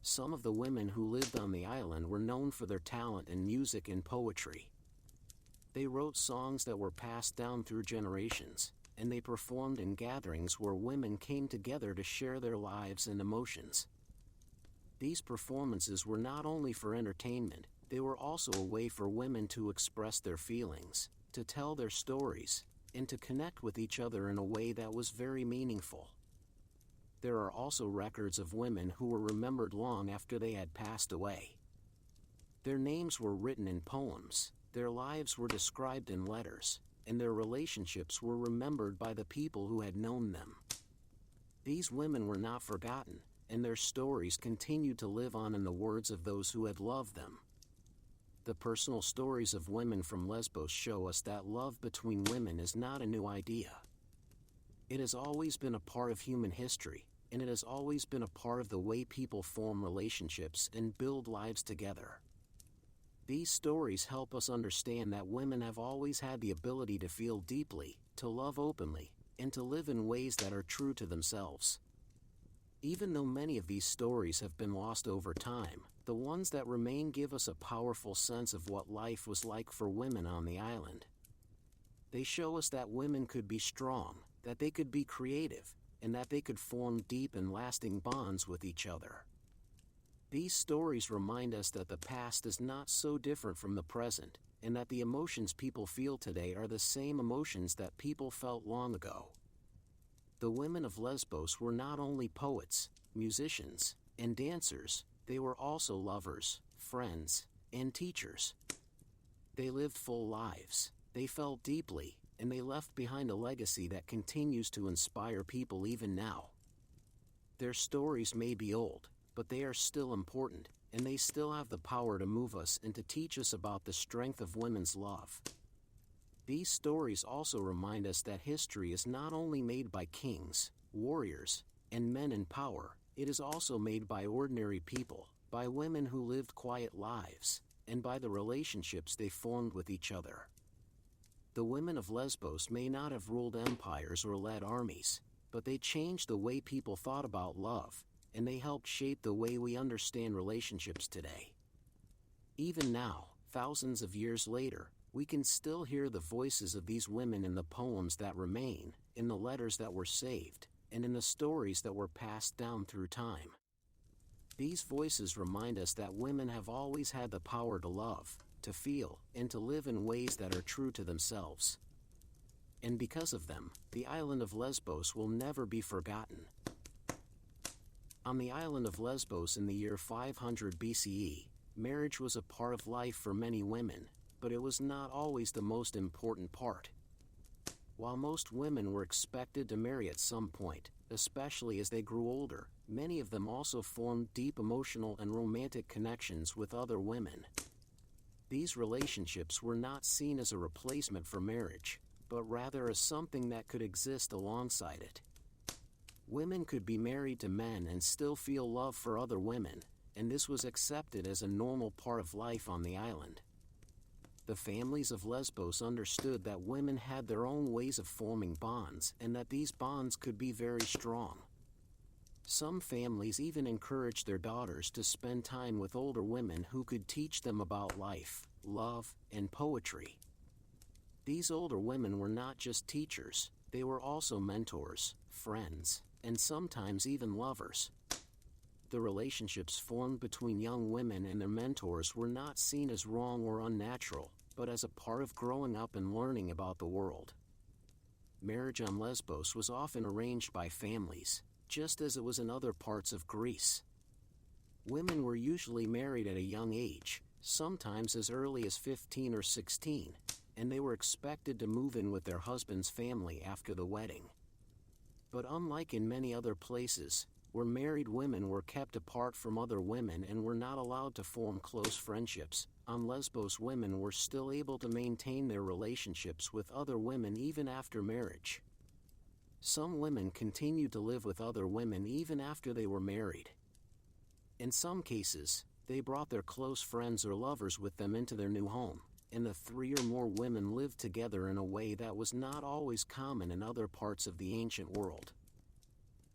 Some of the women who lived on the island were known for their talent in music and poetry. They wrote songs that were passed down through generations, and they performed in gatherings where women came together to share their lives and emotions. These performances were not only for entertainment, they were also a way for women to express their feelings, to tell their stories, and to connect with each other in a way that was very meaningful. There are also records of women who were remembered long after they had passed away. Their names were written in poems, their lives were described in letters, and their relationships were remembered by the people who had known them. These women were not forgotten, and their stories continued to live on in the words of those who had loved them. The personal stories of women from Lesbos show us that love between women is not a new idea. It has always been a part of human history, and it has always been a part of the way people form relationships and build lives together. These stories help us understand that women have always had the ability to feel deeply, to love openly, and to live in ways that are true to themselves. Even though many of these stories have been lost over time, the ones that remain give us a powerful sense of what life was like for women on the island. They show us that women could be strong, that they could be creative, and that they could form deep and lasting bonds with each other. These stories remind us that the past is not so different from the present, and that the emotions people feel today are the same emotions that people felt long ago. The women of Lesbos were not only poets, musicians, and dancers, they were also lovers, friends, and teachers. They lived full lives, they felt deeply, and they left behind a legacy that continues to inspire people even now. Their stories may be old, but they are still important, and they still have the power to move us and to teach us about the strength of women's love. These stories also remind us that history is not only made by kings, warriors, and men in power, it is also made by ordinary people, by women who lived quiet lives, and by the relationships they formed with each other. The women of Lesbos may not have ruled empires or led armies, but they changed the way people thought about love, and they helped shape the way we understand relationships today. Even now, thousands of years later, we can still hear the voices of these women in the poems that remain, in the letters that were saved, and in the stories that were passed down through time. These voices remind us that women have always had the power to love, to feel, and to live in ways that are true to themselves. And because of them, the island of Lesbos will never be forgotten. On the island of Lesbos in the year 500 BCE, marriage was a part of life for many women, but it was not always the most important part. While most women were expected to marry at some point, especially as they grew older, many of them also formed deep emotional and romantic connections with other women. These relationships were not seen as a replacement for marriage, but rather as something that could exist alongside it. Women could be married to men and still feel love for other women, and this was accepted as a normal part of life on the island. The families of Lesbos understood that women had their own ways of forming bonds and that these bonds could be very strong. Some families even encouraged their daughters to spend time with older women who could teach them about life, love, and poetry. These older women were not just teachers, they were also mentors, friends, and sometimes even lovers. The relationships formed between young women and their mentors were not seen as wrong or unnatural, but as a part of growing up and learning about the world. Marriage on Lesbos was often arranged by families, just as it was in other parts of Greece. Women were usually married at a young age, sometimes as early as 15 or 16, and they were expected to move in with their husband's family after the wedding. But unlike in many other places, where married women were kept apart from other women and were not allowed to form close friendships, on Lesbos women were still able to maintain their relationships with other women even after marriage. Some women continued to live with other women even after they were married. In some cases, they brought their close friends or lovers with them into their new home, and the 3 or more women lived together in a way that was not always common in other parts of the ancient world.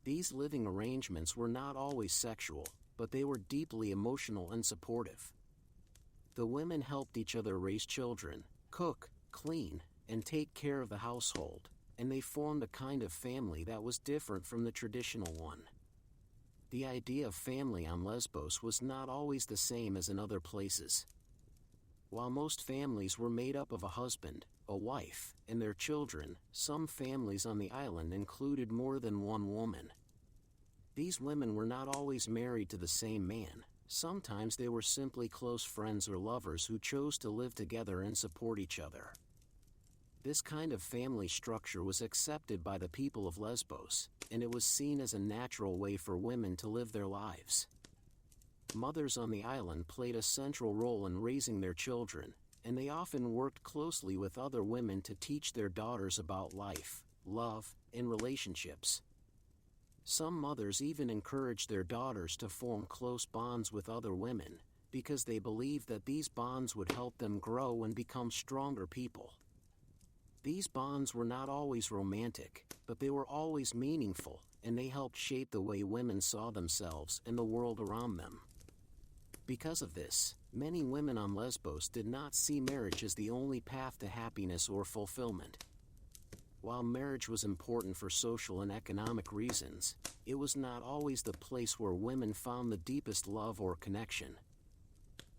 These living arrangements were not always sexual, but they were deeply emotional and supportive. The women helped each other raise children, cook, clean, and take care of the household, and they formed a kind of family that was different from the traditional one. The idea of family on Lesbos was not always the same as in other places. While most families were made up of a husband, a wife, and their children, some families on the island included more than one woman. These women were not always married to the same man. Sometimes they were simply close friends or lovers who chose to live together and support each other. This kind of family structure was accepted by the people of Lesbos, and it was seen as a natural way for women to live their lives. Mothers on the island played a central role in raising their children, and they often worked closely with other women to teach their daughters about life, love, and relationships. Some mothers even encouraged their daughters to form close bonds with other women, because they believed that these bonds would help them grow and become stronger people. These bonds were not always romantic, but they were always meaningful, and they helped shape the way women saw themselves and the world around them. Because of this, many women on Lesbos did not see marriage as the only path to happiness or fulfillment. While marriage was important for social and economic reasons, it was not always the place where women found the deepest love or connection.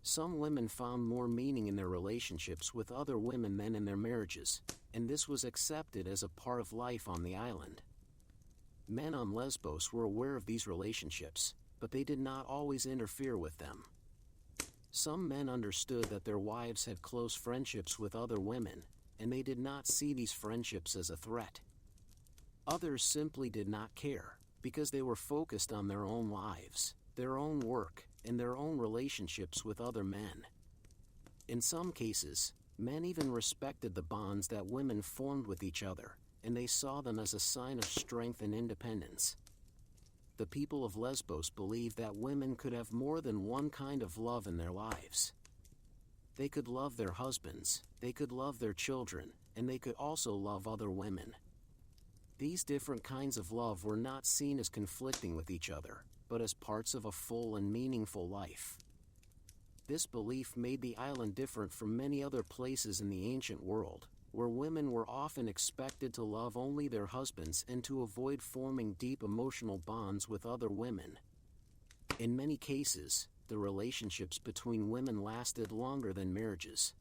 Some women found more meaning in their relationships with other women than in their marriages, and this was accepted as a part of life on the island. Men on Lesbos were aware of these relationships, but they did not always interfere with them. Some men understood that their wives had close friendships with other women, and they did not see these friendships as a threat. Others simply did not care, because they were focused on their own lives, their own work, and their own relationships with other men. In some cases, men even respected the bonds that women formed with each other, and they saw them as a sign of strength and independence. The people of Lesbos believed that women could have more than one kind of love in their lives. They could love their husbands, they could love their children, and they could also love other women. These different kinds of love were not seen as conflicting with each other, but as parts of a full and meaningful life. This belief made the island different from many other places in the ancient world, where women were often expected to love only their husbands and to avoid forming deep emotional bonds with other women. In many cases, the relationships between women lasted longer than marriages.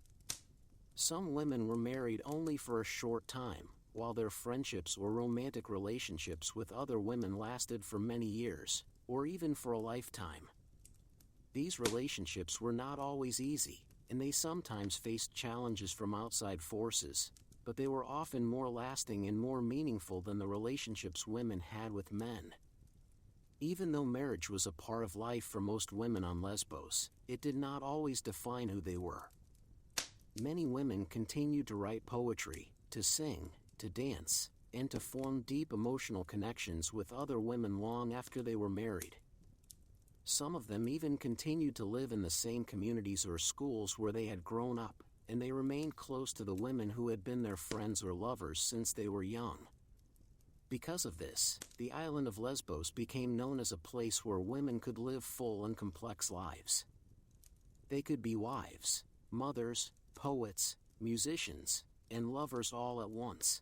Some women were married only for a short time, while their friendships or romantic relationships with other women lasted for many years, or even for a lifetime. These relationships were not always easy, and they sometimes faced challenges from outside forces, but they were often more lasting and more meaningful than the relationships women had with men. Even though marriage was a part of life for most women on Lesbos, it did not always define who they were. Many women continued to write poetry, to sing, to dance, and to form deep emotional connections with other women long after they were married. Some of them even continued to live in the same communities or schools where they had grown up, and they remained close to the women who had been their friends or lovers since they were young. Because of this, the island of Lesbos became known as a place where women could live full and complex lives. They could be wives, mothers, poets, musicians, and lovers all at once.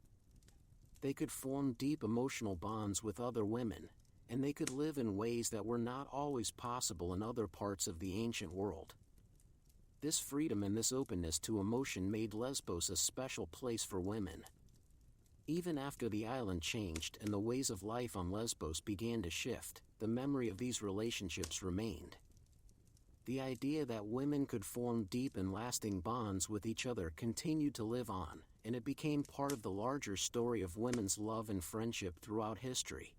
They could form deep emotional bonds with other women, and they could live in ways that were not always possible in other parts of the ancient world. This freedom and this openness to emotion made Lesbos a special place for women. Even after the island changed and the ways of life on Lesbos began to shift, the memory of these relationships remained. The idea that women could form deep and lasting bonds with each other continued to live on, and it became part of the larger story of women's love and friendship throughout history.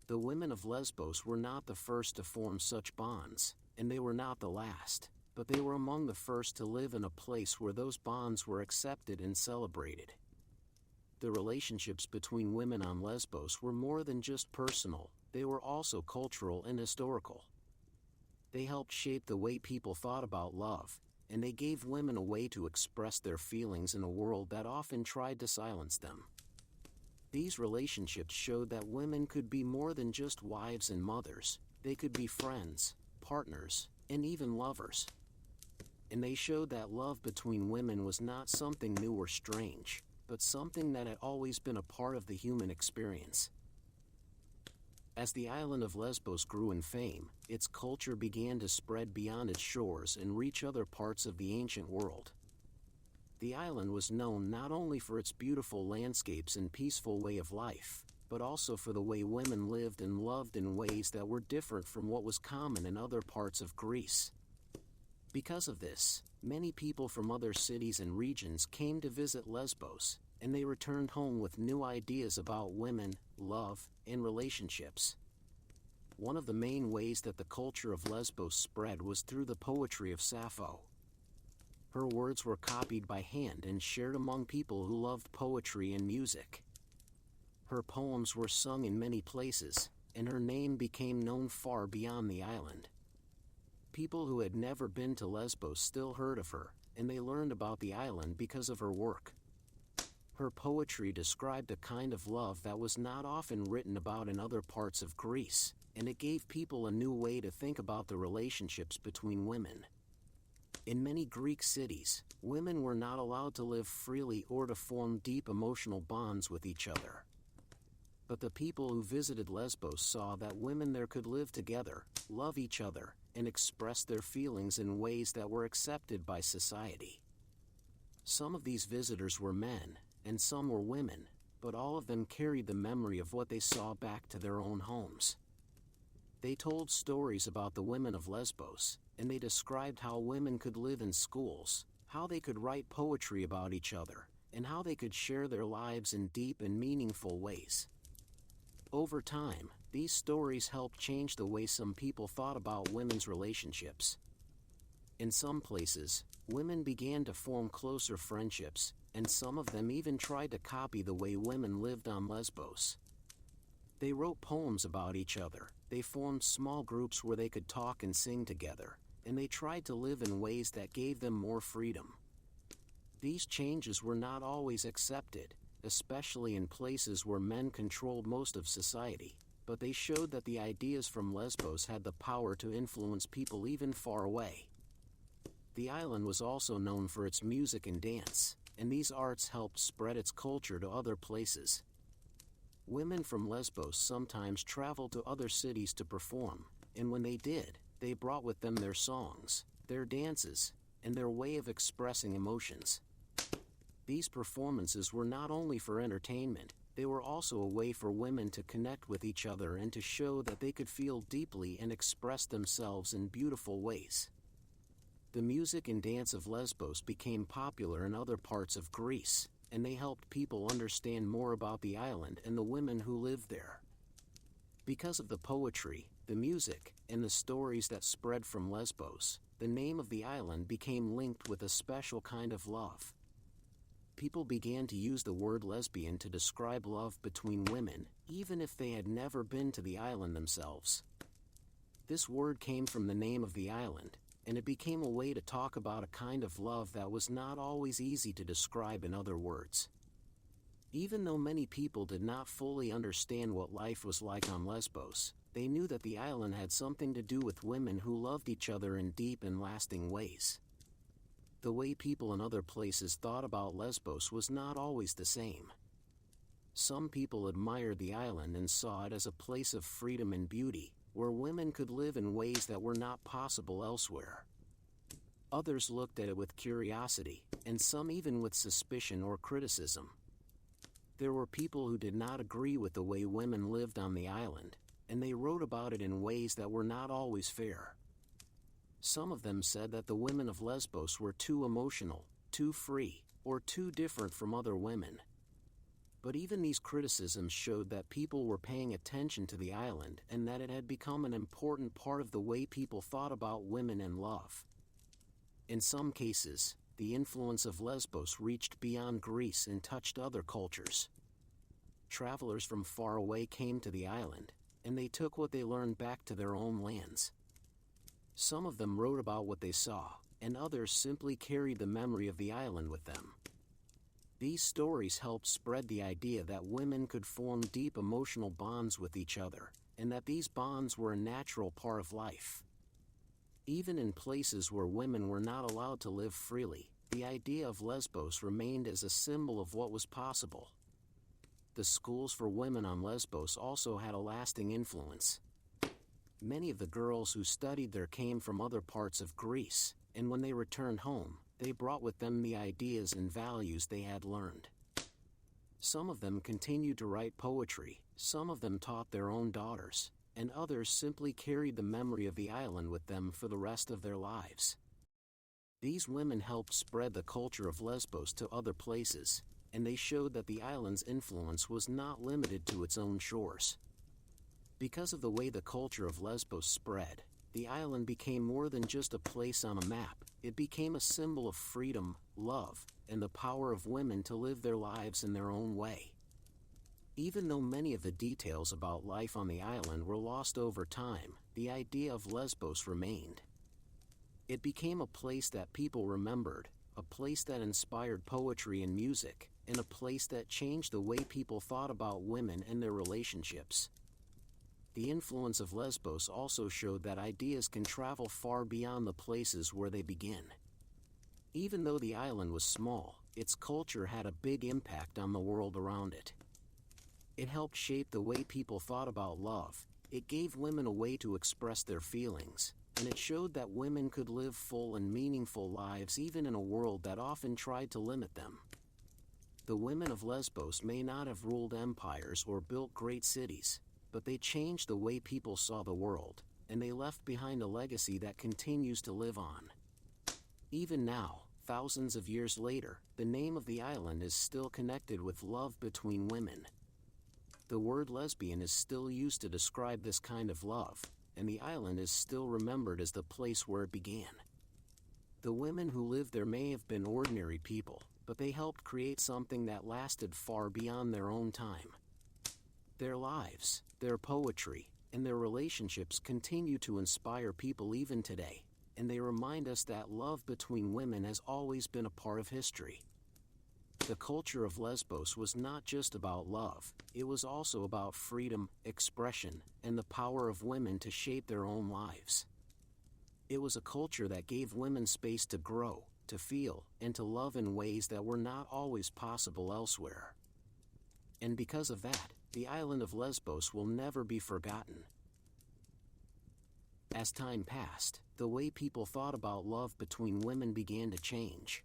The women of Lesbos were not the first to form such bonds, and they were not the last, but they were among the first to live in a place where those bonds were accepted and celebrated. The relationships between women on Lesbos were more than just personal, they were also cultural and historical. They helped shape the way people thought about love, and they gave women a way to express their feelings in a world that often tried to silence them. These relationships showed that women could be more than just wives and mothers, they could be friends, partners, and even lovers. And they showed that love between women was not something new or strange, but something that had always been a part of the human experience. As the island of Lesbos grew in fame, its culture began to spread beyond its shores and reach other parts of the ancient world. The island was known not only for its beautiful landscapes and peaceful way of life, but also for the way women lived and loved in ways that were different from what was common in other parts of Greece. Because of this, many people from other cities and regions came to visit Lesbos, and they returned home with new ideas about women, love, and relationships. One of the main ways that the culture of Lesbos spread was through the poetry of Sappho. Her words were copied by hand and shared among people who loved poetry and music. Her poems were sung in many places, and her name became known far beyond the island. People who had never been to Lesbos still heard of her, and they learned about the island because of her work. Her poetry described a kind of love that was not often written about in other parts of Greece, and it gave people a new way to think about the relationships between women. In many Greek cities, women were not allowed to live freely or to form deep emotional bonds with each other. But the people who visited Lesbos saw that women there could live together, love each other, and express their feelings in ways that were accepted by society. Some of these visitors were men, and some were women, but all of them carried the memory of what they saw back to their own homes. They told stories about the women of Lesbos, and they described how women could live in schools, how they could write poetry about each other, and how they could share their lives in deep and meaningful ways. Over time, these stories helped change the way some people thought about women's relationships. In some places, women began to form closer friendships, and some of them even tried to copy the way women lived on Lesbos. They wrote poems about each other, they formed small groups where they could talk and sing together, and they tried to live in ways that gave them more freedom. These changes were not always accepted, especially in places where men controlled most of society, but they showed that the ideas from Lesbos had the power to influence people even far away. The island was also known for its music and dance, and these arts helped spread its culture to other places. Women from Lesbos sometimes traveled to other cities to perform, and when they did, they brought with them their songs, their dances, and their way of expressing emotions. These performances were not only for entertainment, they were also a way for women to connect with each other and to show that they could feel deeply and express themselves in beautiful ways. The music and dance of Lesbos became popular in other parts of Greece, and they helped people understand more about the island and the women who lived there. Because of the poetry, the music, and the stories that spread from Lesbos, the name of the island became linked with a special kind of love. People began to use the word lesbian to describe love between women, even if they had never been to the island themselves. This word came from the name of the island, and it became a way to talk about a kind of love that was not always easy to describe in other words. Even though many people did not fully understand what life was like on Lesbos, they knew that the island had something to do with women who loved each other in deep and lasting ways. The way people in other places thought about Lesbos was not always the same. Some people admired the island and saw it as a place of freedom and beauty, where women could live in ways that were not possible elsewhere. Others looked at it with curiosity, and some even with suspicion or criticism. There were people who did not agree with the way women lived on the island, and they wrote about it in ways that were not always fair. Some of them said that the women of Lesbos were too emotional, too free, or too different from other women. But even these criticisms showed that people were paying attention to the island and that it had become an important part of the way people thought about women and love. In some cases, the influence of Lesbos reached beyond Greece and touched other cultures. Travelers from far away came to the island, and they took what they learned back to their own lands. Some of them wrote about what they saw, and others simply carried the memory of the island with them. These stories helped spread the idea that women could form deep emotional bonds with each other, and that these bonds were a natural part of life. Even in places where women were not allowed to live freely, the idea of Lesbos remained as a symbol of what was possible. The schools for women on Lesbos also had a lasting influence. Many of the girls who studied there came from other parts of Greece, and when they returned home, they brought with them the ideas and values they had learned. Some of them continued to write poetry, some of them taught their own daughters, and others simply carried the memory of the island with them for the rest of their lives. These women helped spread the culture of Lesbos to other places, and they showed that the island's influence was not limited to its own shores. Because of the way the culture of Lesbos spread, the island became more than just a place on a map. It became a symbol of freedom, love, and the power of women to live their lives in their own way. Even though many of the details about life on the island were lost over time, the idea of Lesbos remained. It became a place that people remembered, a place that inspired poetry and music, and a place that changed the way people thought about women and their relationships. The influence of Lesbos also showed that ideas can travel far beyond the places where they begin. Even though the island was small, its culture had a big impact on the world around it. It helped shape the way people thought about love, it gave women a way to express their feelings, and it showed that women could live full and meaningful lives even in a world that often tried to limit them. The women of Lesbos may not have ruled empires or built great cities, but they changed the way people saw the world, and they left behind a legacy that continues to live on. Even now, thousands of years later, the name of the island is still connected with love between women. The word lesbian is still used to describe this kind of love, and the island is still remembered as the place where it began. The women who lived there may have been ordinary people, but they helped create something that lasted far beyond their own time. Their lives, their poetry, and their relationships continue to inspire people even today, and they remind us that love between women has always been a part of history. The culture of Lesbos was not just about love, it was also about freedom, expression, and the power of women to shape their own lives. It was a culture that gave women space to grow, to feel, and to love in ways that were not always possible elsewhere. And because of that, the island of Lesbos will never be forgotten. As time passed, the way people thought about love between women began to change.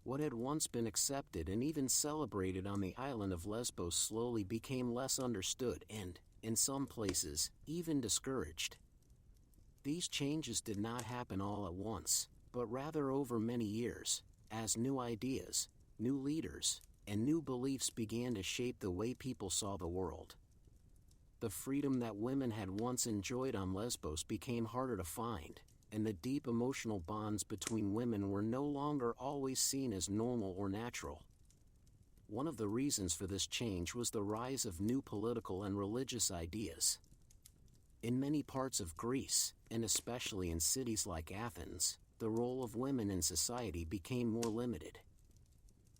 What had once been accepted and even celebrated on the island of Lesbos slowly became less understood and, in some places, even discouraged. These changes did not happen all at once, but rather over many years, as new ideas, new leaders, and new beliefs began to shape the way people saw the world. The freedom that women had once enjoyed on Lesbos became harder to find, and the deep emotional bonds between women were no longer always seen as normal or natural. One of the reasons for this change was the rise of new political and religious ideas. In many parts of Greece, and especially in cities like Athens, the role of women in society became more limited.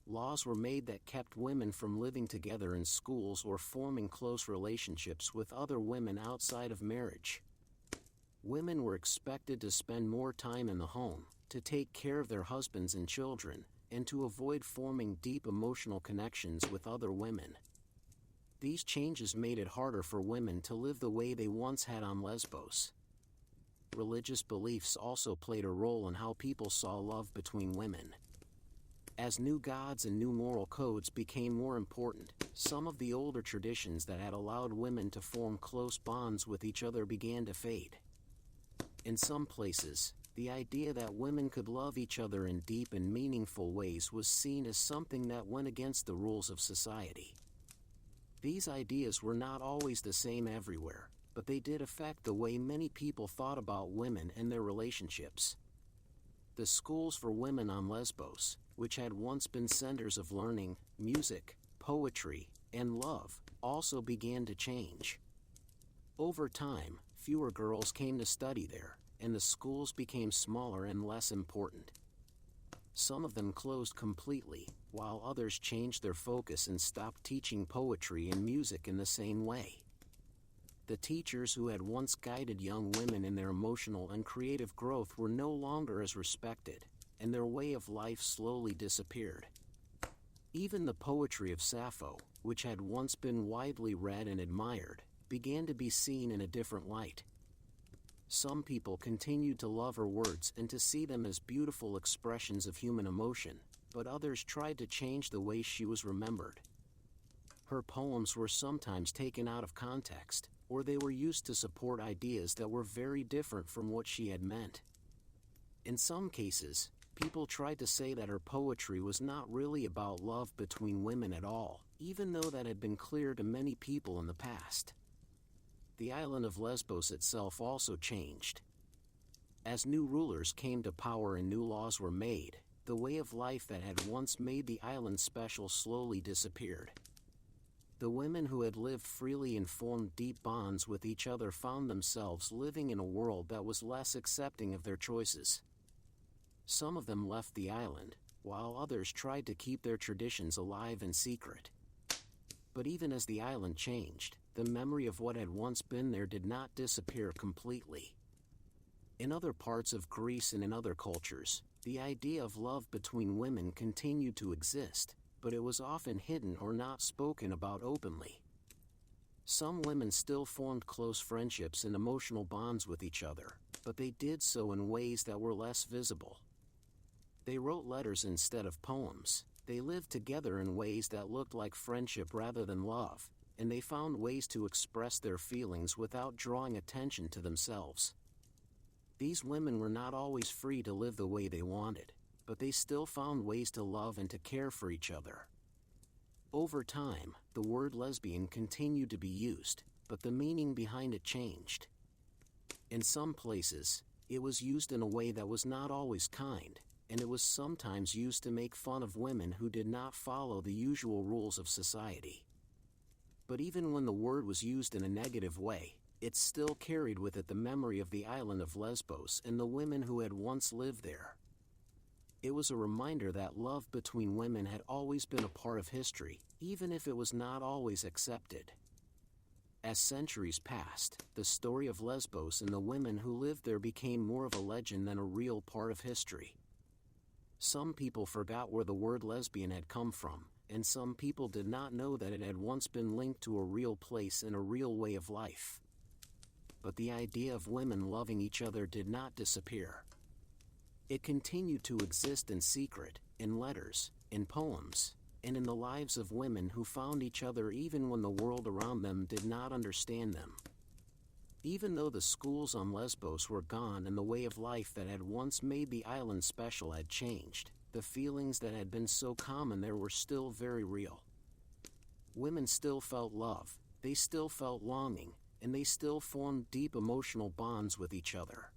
Laws were made that kept women from living together in schools or forming close relationships with other women outside of marriage. Women were expected to spend more time in the home, to take care of their husbands and children, and to avoid forming deep emotional connections with other women. These changes made it harder for women to live the way they once had on Lesbos. Religious beliefs also played a role in how people saw love between women. As new gods and new moral codes became more important, some of the older traditions that had allowed women to form close bonds with each other began to fade. In some places, the idea that women could love each other in deep and meaningful ways was seen as something that went against the rules of society. These ideas were not always the same everywhere, but they did affect the way many people thought about women and their relationships. The schools for women on Lesbos, which had once been centers of learning, music, poetry, and love, also began to change. Over time, fewer girls came to study there, and the schools became smaller and less important. Some of them closed completely, while others changed their focus and stopped teaching poetry and music in the same way. The teachers who had once guided young women in their emotional and creative growth were no longer as respected, and their way of life slowly disappeared. Even the poetry of Sappho, which had once been widely read and admired, began to be seen in a different light. Some people continued to love her words and to see them as beautiful expressions of human emotion, but others tried to change the way she was remembered. Her poems were sometimes taken out of context, or they were used to support ideas that were very different from what she had meant. In some cases, people tried to say that her poetry was not really about love between women at all, even though that had been clear to many people in the past. The island of Lesbos itself also changed. As new rulers came to power and new laws were made, the way of life that had once made the island special slowly disappeared. The women who had lived freely and formed deep bonds with each other found themselves living in a world that was less accepting of their choices. Some of them left the island, while others tried to keep their traditions alive in secret. But even as the island changed, the memory of what had once been there did not disappear completely. In other parts of Greece and in other cultures, the idea of love between women continued to exist, but it was often hidden or not spoken about openly. Some women still formed close friendships and emotional bonds with each other, but they did so in ways that were less visible. They wrote letters instead of poems, they lived together in ways that looked like friendship rather than love, and they found ways to express their feelings without drawing attention to themselves. These women were not always free to live the way they wanted, but they still found ways to love and to care for each other. Over time, the word lesbian continued to be used, but the meaning behind it changed. In some places, it was used in a way that was not always kind, and it was sometimes used to make fun of women who did not follow the usual rules of society. But even when the word was used in a negative way, it still carried with it the memory of the island of Lesbos and the women who had once lived there. It was a reminder that love between women had always been a part of history, even if it was not always accepted. As centuries passed, the story of Lesbos and the women who lived there became more of a legend than a real part of history. Some people forgot where the word lesbian had come from, and some people did not know that it had once been linked to a real place and a real way of life. But the idea of women loving each other did not disappear. It continued to exist in secret, in letters, in poems, and in the lives of women who found each other even when the world around them did not understand them. Even though the schools on Lesbos were gone and the way of life that had once made the island special had changed, the feelings that had been so common there were still very real. Women still felt love, they still felt longing, and they still formed deep emotional bonds with each other.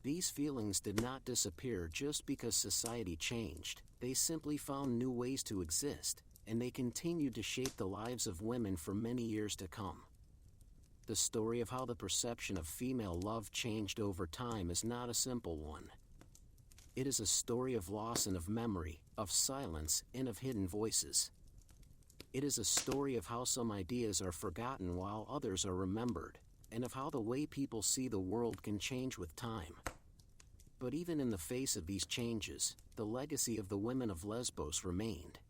These feelings did not disappear just because society changed, they simply found new ways to exist, and they continued to shape the lives of women for many years to come. The story of how the perception of female love changed over time is not a simple one. It is a story of loss and of memory, of silence and of hidden voices. It is a story of how some ideas are forgotten while others are remembered, and of how the way people see the world can change with time. But even in the face of these changes, the legacy of the women of Lesbos remained.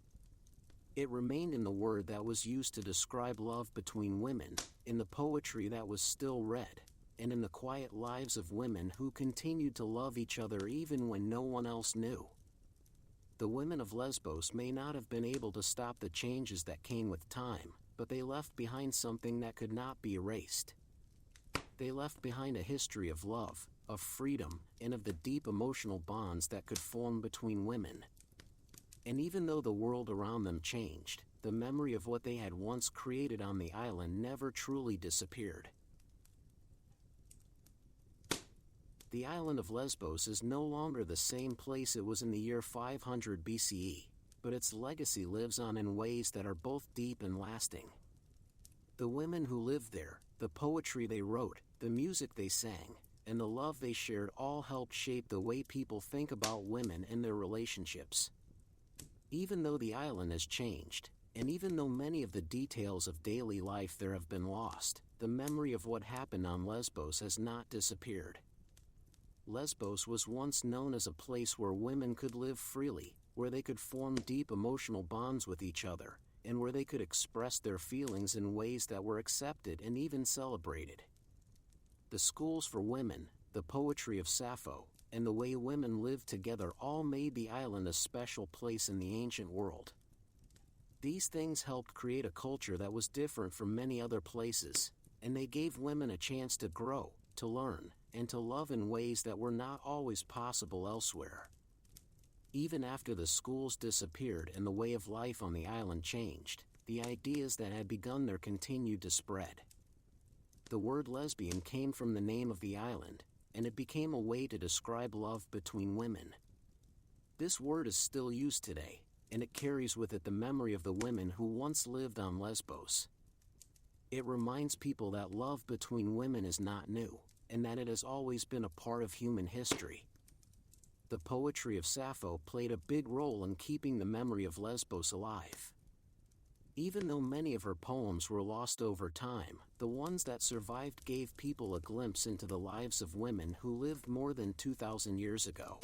It remained in the word that was used to describe love between women, in the poetry that was still read, and in the quiet lives of women who continued to love each other even when no one else knew. The women of Lesbos may not have been able to stop the changes that came with time, but they left behind something that could not be erased. They left behind a history of love, of freedom, and of the deep emotional bonds that could form between women. And even though the world around them changed, the memory of what they had once created on the island never truly disappeared. The island of Lesbos is no longer the same place it was in the year 500 BCE, but its legacy lives on in ways that are both deep and lasting. The women who lived there, the poetry they wrote, the music they sang, and the love they shared all helped shape the way people think about women and their relationships. Even though the island has changed, and even though many of the details of daily life there have been lost, the memory of what happened on Lesbos has not disappeared. Lesbos was once known as a place where women could live freely, where they could form deep emotional bonds with each other, and where they could express their feelings in ways that were accepted and even celebrated. The schools for women, the poetry of Sappho, and the way women lived together all made the island a special place in the ancient world. These things helped create a culture that was different from many other places, and they gave women a chance to grow, to learn, and to love in ways that were not always possible elsewhere. Even after the schools disappeared and the way of life on the island changed, the ideas that had begun there continued to spread. The word lesbian came from the name of the island, and it became a way to describe love between women. This word is still used today, and it carries with it the memory of the women who once lived on Lesbos. It reminds people that love between women is not new, and that it has always been a part of human history. The poetry of Sappho played a big role in keeping the memory of Lesbos alive. Even though many of her poems were lost over time, the ones that survived gave people a glimpse into the lives of women who lived more than 2,000 years ago.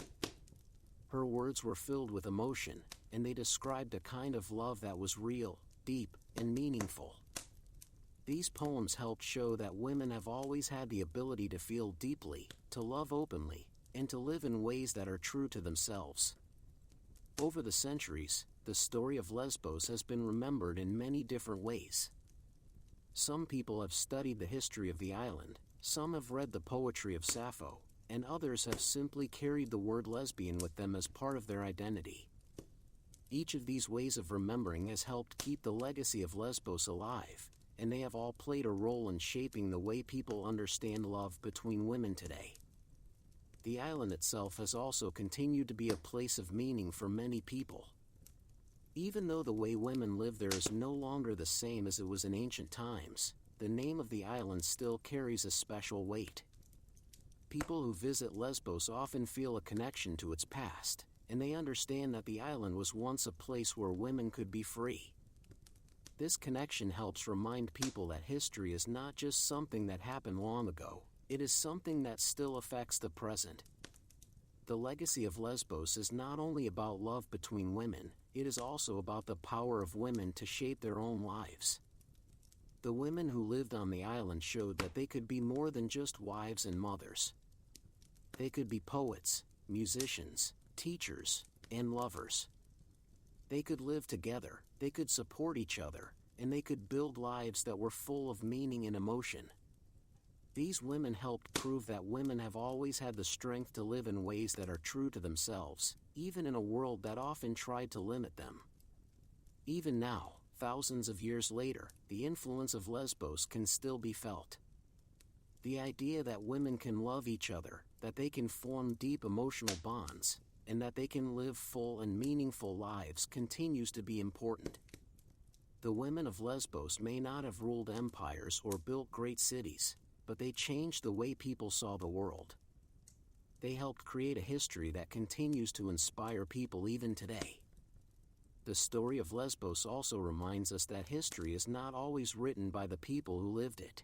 Her words were filled with emotion, and they described a kind of love that was real, deep, and meaningful. These poems helped show that women have always had the ability to feel deeply, to love openly, and to live in ways that are true to themselves. Over the centuries, the story of Lesbos has been remembered in many different ways. Some people have studied the history of the island, some have read the poetry of Sappho, and others have simply carried the word lesbian with them as part of their identity. Each of these ways of remembering has helped keep the legacy of Lesbos alive, and they have all played a role in shaping the way people understand love between women today. The island itself has also continued to be a place of meaning for many people. Even though the way women live there is no longer the same as it was in ancient times, the name of the island still carries a special weight. People who visit Lesbos often feel a connection to its past, and they understand that the island was once a place where women could be free. This connection helps remind people that history is not just something that happened long ago, it is something that still affects the present. The legacy of Lesbos is not only about love between women, it is also about the power of women to shape their own lives. The women who lived on the island showed that they could be more than just wives and mothers. They could be poets, musicians, teachers, and lovers. They could live together, they could support each other, and they could build lives that were full of meaning and emotion. These women helped prove that women have always had the strength to live in ways that are true to themselves, even in a world that often tried to limit them. Even now, thousands of years later, the influence of Lesbos can still be felt. The idea that women can love each other, that they can form deep emotional bonds, and that they can live full and meaningful lives continues to be important. The women of Lesbos may not have ruled empires or built great cities, but they changed the way people saw the world. They helped create a history that continues to inspire people even today. The story of Lesbos also reminds us that history is not always written by the people who lived it.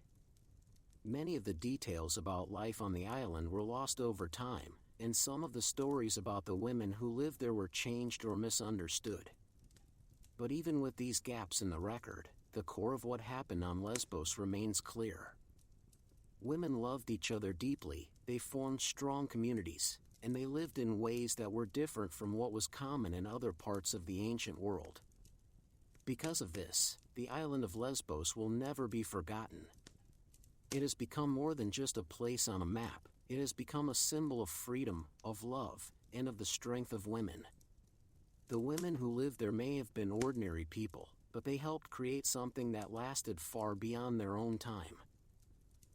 Many of the details about life on the island were lost over time, and some of the stories about the women who lived there were changed or misunderstood. But even with these gaps in the record, the core of what happened on Lesbos remains clear. Women loved each other deeply, they formed strong communities, and they lived in ways that were different from what was common in other parts of the ancient world. Because of this, the island of Lesbos will never be forgotten. It has become more than just a place on a map, it has become a symbol of freedom, of love, and of the strength of women. The women who lived there may have been ordinary people, but they helped create something that lasted far beyond their own time.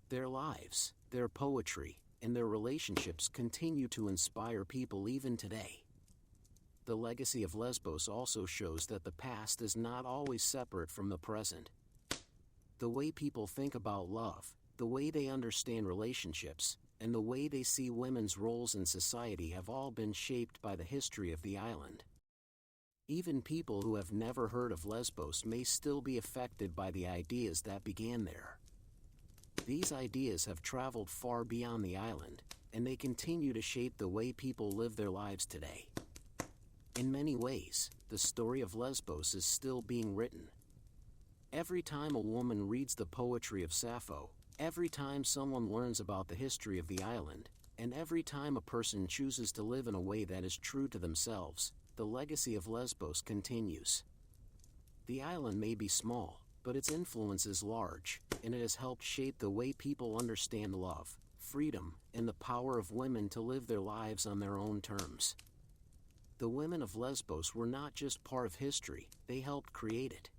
Their lives, their poetry, and their relationships continue to inspire people even today. The legacy of Lesbos also shows that the past is not always separate from the present. The way people think about love, the way they understand relationships, and the way they see women's roles in society have all been shaped by the history of the island. Even people who have never heard of Lesbos may still be affected by the ideas that began there. These ideas have traveled far beyond the island, and they continue to shape the way people live their lives today. In many ways, the story of Lesbos is still being written. Every time a woman reads the poetry of Sappho, every time someone learns about the history of the island, and every time a person chooses to live in a way that is true to themselves, the legacy of Lesbos continues. The island may be small, but its influence is large, and it has helped shape the way people understand love, freedom, and the power of women to live their lives on their own terms. The women of Lesbos were not just part of history, they helped create it.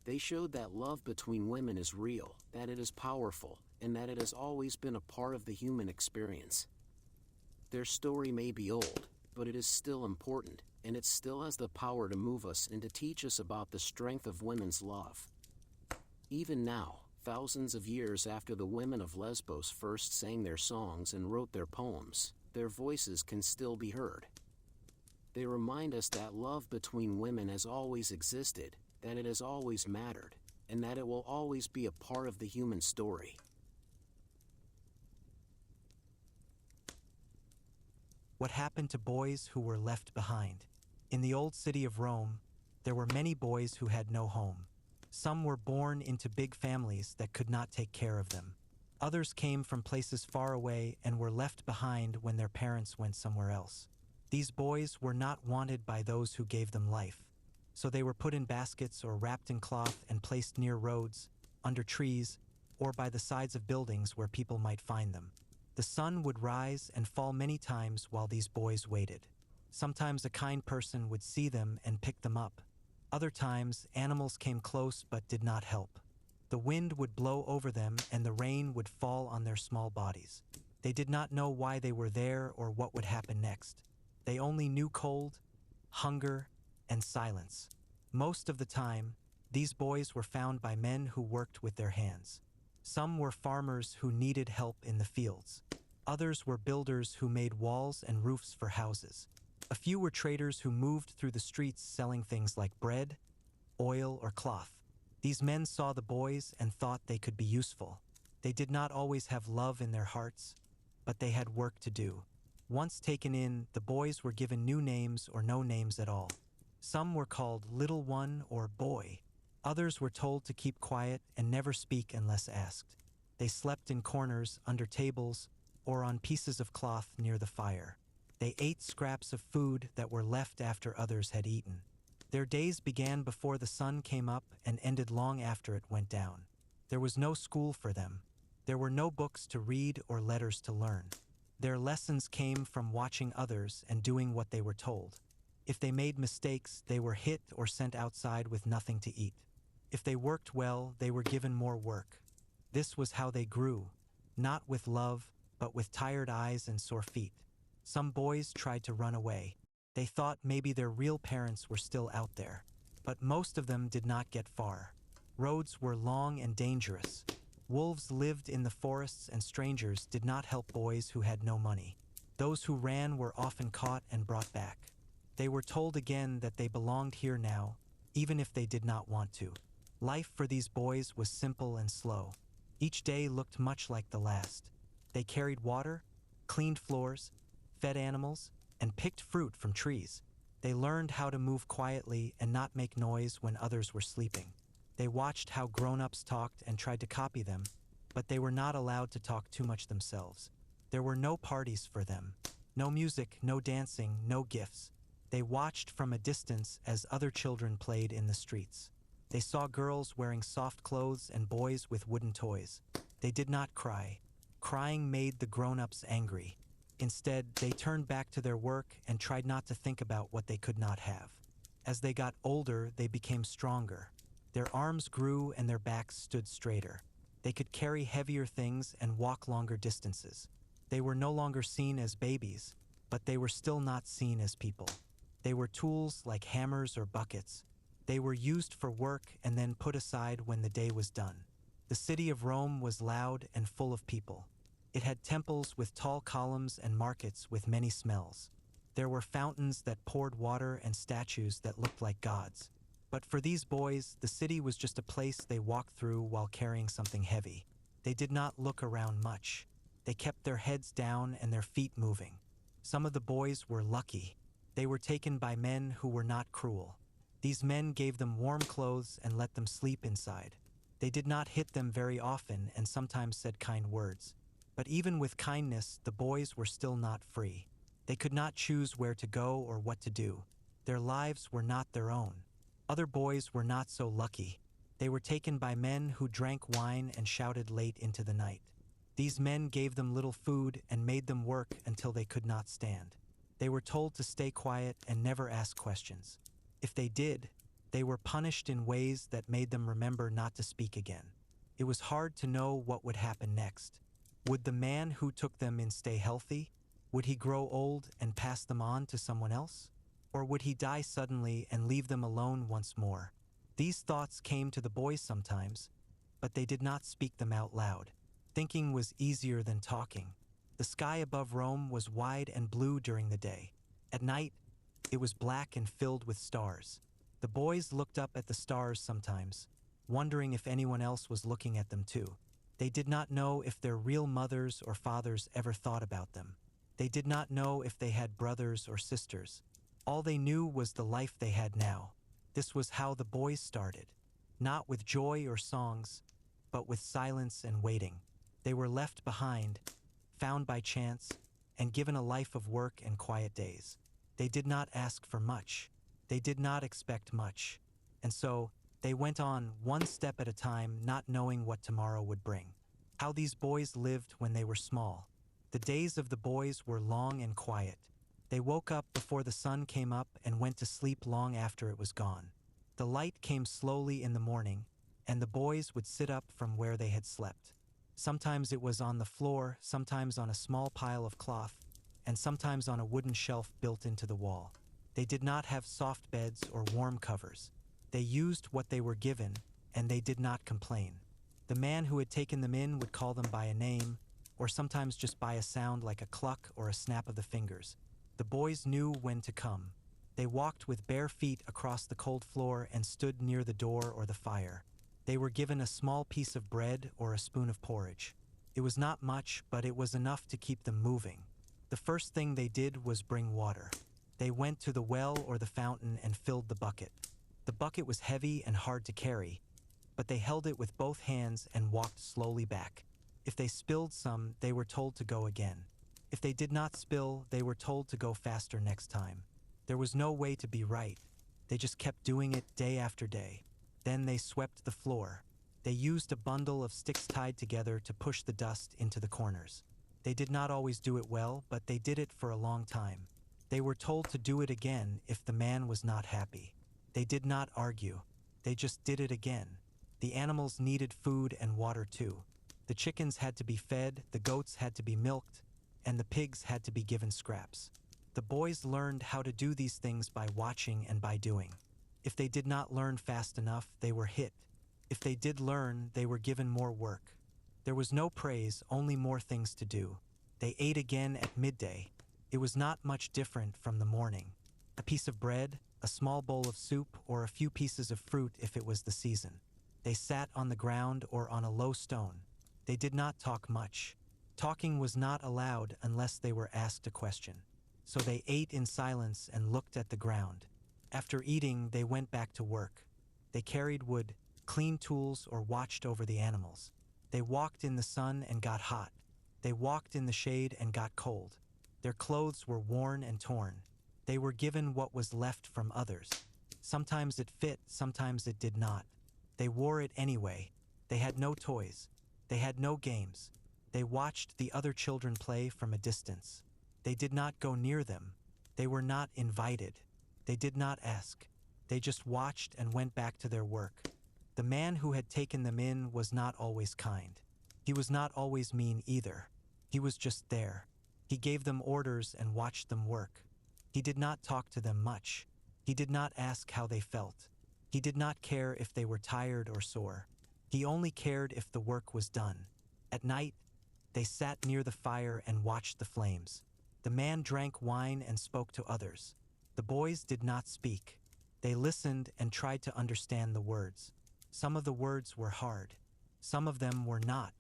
They showed that love between women is real, that it is powerful, and that it has always been a part of the human experience. Their story may be old, but it is still important, and it still has the power to move us and to teach us about the strength of women's love. Even now, thousands of years after the women of Lesbos first sang their songs and wrote their poems, their voices can still be heard. They remind us that love between women has always existed, that it has always mattered, and that it will always be a part of the human story. What happened to boys who were left behind? In the old city of Rome, there were many boys who had no home. Some were born into big families that could not take care of them. Others came from places far away and were left behind when their parents went somewhere else. These boys were not wanted by those who gave them life, so they were put in baskets or wrapped in cloth and placed near roads, under trees, or by the sides of buildings where people might find them. The sun would rise and fall many times while these boys waited. Sometimes a kind person would see them and pick them up. Other times, animals came close but did not help. The wind would blow over them and the rain would fall on their small bodies. They did not know why they were there or what would happen next. They only knew cold, hunger, and silence. Most of the time, these boys were found by men who worked with their hands. Some were farmers who needed help in the fields. Others were builders who made walls and roofs for houses. A few were traders who moved through the streets selling things like bread, oil, or cloth. These men saw the boys and thought they could be useful. They did not always have love in their hearts, but they had work to do. Once taken in, the boys were given new names or no names at all. Some were called Little One or Boy. Others were told to keep quiet and never speak unless asked. They slept in corners, under tables, or on pieces of cloth near the fire. They ate scraps of food that were left after others had eaten. Their days began before the sun came up and ended long after it went down. There was no school for them. There were no books to read or letters to learn. Their lessons came from watching others and doing what they were told. If they made mistakes, they were hit or sent outside with nothing to eat. If they worked well, they were given more work. This was how they grew, not with love, but with tired eyes and sore feet. Some boys tried to run away. They thought maybe their real parents were still out there, but most of them did not get far. Roads were long and dangerous. Wolves lived in the forests and strangers did not help boys who had no money. Those who ran were often caught and brought back. They were told again that they belonged here now, even if they did not want to. Life for these boys was simple and slow. Each day looked much like the last. They carried water, cleaned floors, fed animals, and picked fruit from trees. They learned how to move quietly and not make noise when others were sleeping. They watched how grown-ups talked and tried to copy them, but they were not allowed to talk too much themselves. There were no parties for them. No music, no dancing, no gifts. They watched from a distance as other children played in the streets. They saw girls wearing soft clothes and boys with wooden toys. They did not cry. Crying made the grown-ups angry. Instead, they turned back to their work and tried not to think about what they could not have. As they got older, they became stronger. Their arms grew and their backs stood straighter. They could carry heavier things and walk longer distances. They were no longer seen as babies, but they were still not seen as people. They were tools like hammers or buckets. They were used for work and then put aside when the day was done. The city of Rome was loud and full of people. It had temples with tall columns and markets with many smells. There were fountains that poured water and statues that looked like gods. But for these boys, the city was just a place they walked through while carrying something heavy. They did not look around much. They kept their heads down and their feet moving. Some of the boys were lucky. They were taken by men who were not cruel. These men gave them warm clothes and let them sleep inside. They did not hit them very often and sometimes said kind words. But even with kindness, the boys were still not free. They could not choose where to go or what to do. Their lives were not their own. Other boys were not so lucky. They were taken by men who drank wine and shouted late into the night. These men gave them little food and made them work until they could not stand. They were told to stay quiet and never ask questions. If they did, they were punished in ways that made them remember not to speak again. It was hard to know what would happen next. Would the man who took them in stay healthy? Would he grow old and pass them on to someone else? Or would he die suddenly and leave them alone once more? These thoughts came to the boys sometimes, but they did not speak them out loud. Thinking was easier than talking. The sky above Rome was wide and blue during the day. At night, it was black and filled with stars. The boys looked up at the stars sometimes, wondering if anyone else was looking at them too. They did not know if their real mothers or fathers ever thought about them. They did not know if they had brothers or sisters. All they knew was the life they had now. This was how the boys started. Not with joy or songs, but with silence and waiting. They were left behind, found by chance, and given a life of work and quiet days. They did not ask for much. They did not expect much. And so, they went on one step at a time, not knowing what tomorrow would bring. How these boys lived when they were small. The days of the boys were long and quiet. They woke up before the sun came up and went to sleep long after it was gone. The light came slowly in the morning, and the boys would sit up from where they had slept. Sometimes it was on the floor, sometimes on a small pile of cloth, and sometimes on a wooden shelf built into the wall. They did not have soft beds or warm covers. They used what they were given, and they did not complain. The man who had taken them in would call them by a name, or sometimes just by a sound like a cluck or a snap of the fingers. The boys knew when to come. They walked with bare feet across the cold floor and stood near the door or the fire. They were given a small piece of bread or a spoon of porridge. It was not much, but it was enough to keep them moving. The first thing they did was bring water. They went to the well or the fountain and filled the bucket. The bucket was heavy and hard to carry, but they held it with both hands and walked slowly back. If they spilled some, they were told to go again. If they did not spill, they were told to go faster next time. There was no way to be right. They just kept doing it day after day. Then they swept the floor. They used a bundle of sticks tied together to push the dust into the corners. They did not always do it well, but they did it for a long time. They were told to do it again if the man was not happy. They did not argue. They just did it again. The animals needed food and water too. The chickens had to be fed, the goats had to be milked, and the pigs had to be given scraps. The boys learned how to do these things by watching and by doing. If they did not learn fast enough, they were hit. If they did learn, they were given more work. There was no praise, only more things to do. They ate again at midday. It was not much different from the morning. A piece of bread, a small bowl of soup, or a few pieces of fruit if it was the season. They sat on the ground or on a low stone. They did not talk much. Talking was not allowed unless they were asked a question. So they ate in silence and looked at the ground. After eating, they went back to work. They carried wood, cleaned tools, or watched over the animals. They walked in the sun and got hot. They walked in the shade and got cold. Their clothes were worn and torn. They were given what was left from others. Sometimes it fit, sometimes it did not. They wore it anyway. They had no toys. They had no games. They watched the other children play from a distance. They did not go near them. They were not invited. They did not ask. They just watched and went back to their work. The man who had taken them in was not always kind. He was not always mean either. He was just there. He gave them orders and watched them work. He did not talk to them much. He did not ask how they felt. He did not care if they were tired or sore. He only cared if the work was done. At night, they sat near the fire and watched the flames. The man drank wine and spoke to others. The boys did not speak. They listened and tried to understand the words. Some of the words were hard. Some of them were not.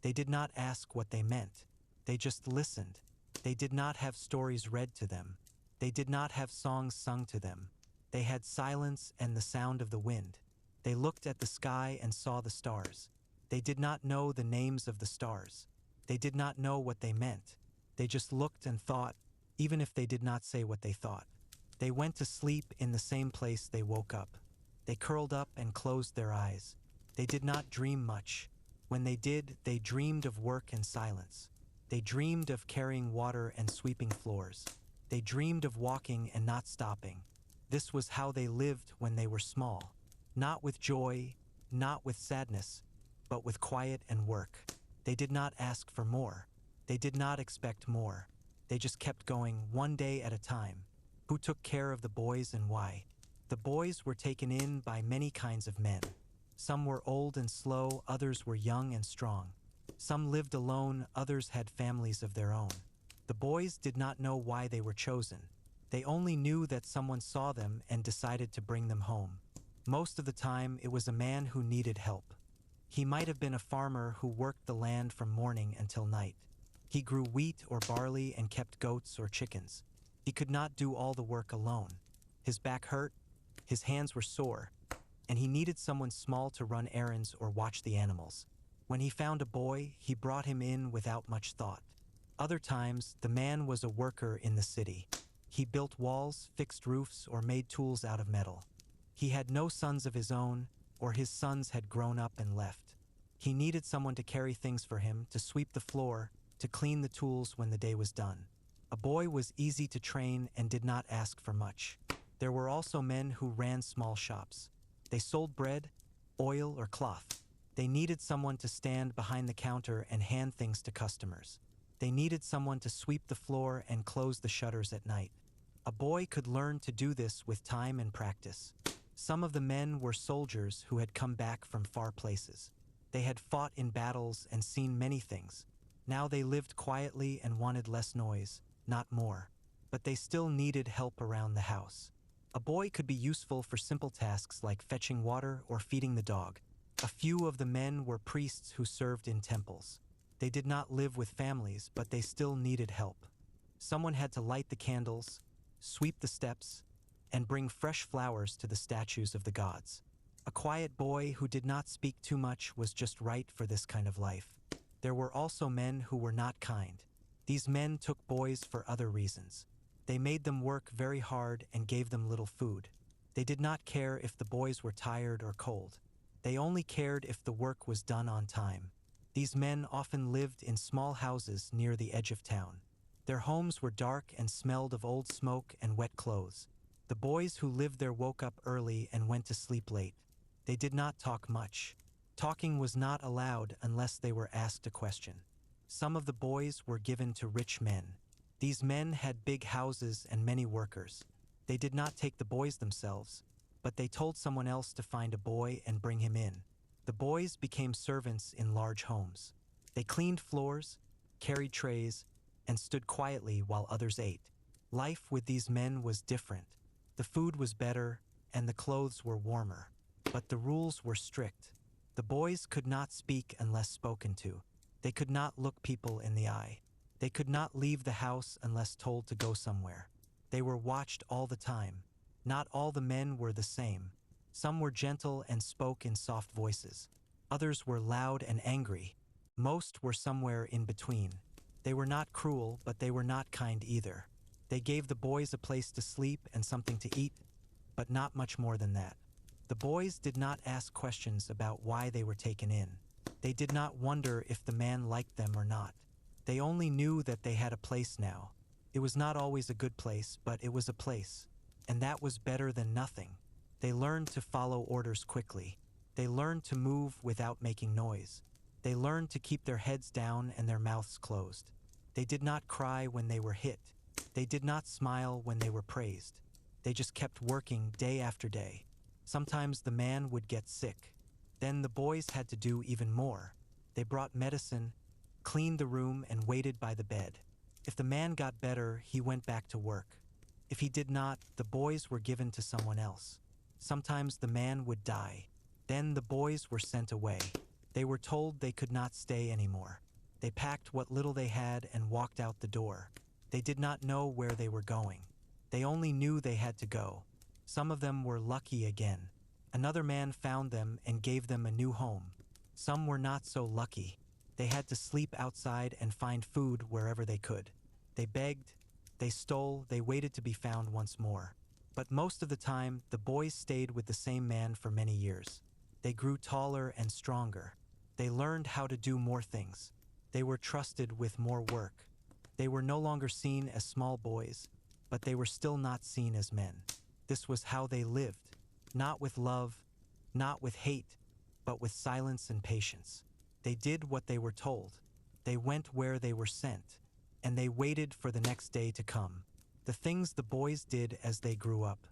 They did not ask what they meant. They just listened. They did not have stories read to them. They did not have songs sung to them. They had silence and the sound of the wind. They looked at the sky and saw the stars. They did not know the names of the stars. They did not know what they meant. They just looked and thought, even if they did not say what they thought. They went to sleep in the same place they woke up. They curled up and closed their eyes. They did not dream much. When they did, they dreamed of work and silence. They dreamed of carrying water and sweeping floors. They dreamed of walking and not stopping. This was how they lived when they were small. Not with joy, not with sadness, but with quiet and work. They did not ask for more. They did not expect more. They just kept going one day at a time. Who took care of the boys and why? The boys were taken in by many kinds of men. Some were old and slow, others were young and strong. Some lived alone, others had families of their own. The boys did not know why they were chosen. They only knew that someone saw them and decided to bring them home. Most of the time, it was a man who needed help. He might have been a farmer who worked the land from morning until night. He grew wheat or barley and kept goats or chickens. He could not do all the work alone. His back hurt, his hands were sore, and he needed someone small to run errands or watch the animals. When he found a boy, he brought him in without much thought. Other times, the man was a worker in the city. He built walls, fixed roofs, or made tools out of metal. He had no sons of his own, or his sons had grown up and left. He needed someone to carry things for him, to sweep the floor, to clean the tools when the day was done. A boy was easy to train and did not ask for much. There were also men who ran small shops. They sold bread, oil, or cloth. They needed someone to stand behind the counter and hand things to customers. They needed someone to sweep the floor and close the shutters at night. A boy could learn to do this with time and practice. Some of the men were soldiers who had come back from far places. They had fought in battles and seen many things. Now they lived quietly and wanted less noise, not more. But they still needed help around the house. A boy could be useful for simple tasks like fetching water or feeding the dog. A few of the men were priests who served in temples. They did not live with families, but they still needed help. Someone had to light the candles, sweep the steps, and bring fresh flowers to the statues of the gods. A quiet boy who did not speak too much was just right for this kind of life. There were also men who were not kind. These men took boys for other reasons. They made them work very hard and gave them little food. They did not care if the boys were tired or cold. They only cared if the work was done on time. These men often lived in small houses near the edge of town. Their homes were dark and smelled of old smoke and wet clothes. The boys who lived there woke up early and went to sleep late. They did not talk much. Talking was not allowed unless they were asked a question. Some of the boys were given to rich men. These men had big houses and many workers. They did not take the boys themselves, but they told someone else to find a boy and bring him in. The boys became servants in large homes. They cleaned floors, carried trays, and stood quietly while others ate. Life with these men was different. The food was better, and the clothes were warmer. But the rules were strict. The boys could not speak unless spoken to. They could not look people in the eye. They could not leave the house unless told to go somewhere. They were watched all the time. Not all the men were the same. Some were gentle and spoke in soft voices. Others were loud and angry. Most were somewhere in between. They were not cruel, but they were not kind either. They gave the boys a place to sleep and something to eat, but not much more than that. The boys did not ask questions about why they were taken in. They did not wonder if the man liked them or not. They only knew that they had a place now. It was not always a good place, but it was a place. And that was better than nothing. They learned to follow orders quickly. They learned to move without making noise. They learned to keep their heads down and their mouths closed. They did not cry when they were hit. They did not smile when they were praised. They just kept working day after day. Sometimes the man would get sick. Then the boys had to do even more. They brought medicine, cleaned the room, and waited by the bed. If the man got better, he went back to work. If he did not, the boys were given to someone else. Sometimes the man would die. Then the boys were sent away. They were told they could not stay anymore. They packed what little they had and walked out the door. They did not know where they were going. They only knew they had to go. Some of them were lucky again. Another man found them and gave them a new home. Some were not so lucky. They had to sleep outside and find food wherever they could. They begged, they stole, they waited to be found once more. But most of the time, the boys stayed with the same man for many years. They grew taller and stronger. They learned how to do more things. They were trusted with more work. They were no longer seen as small boys, but they were still not seen as men. This was how they lived, not with love, not with hate, but with silence and patience. They did what they were told. They went where they were sent, and they waited for the next day to come. The things the boys did as they grew up.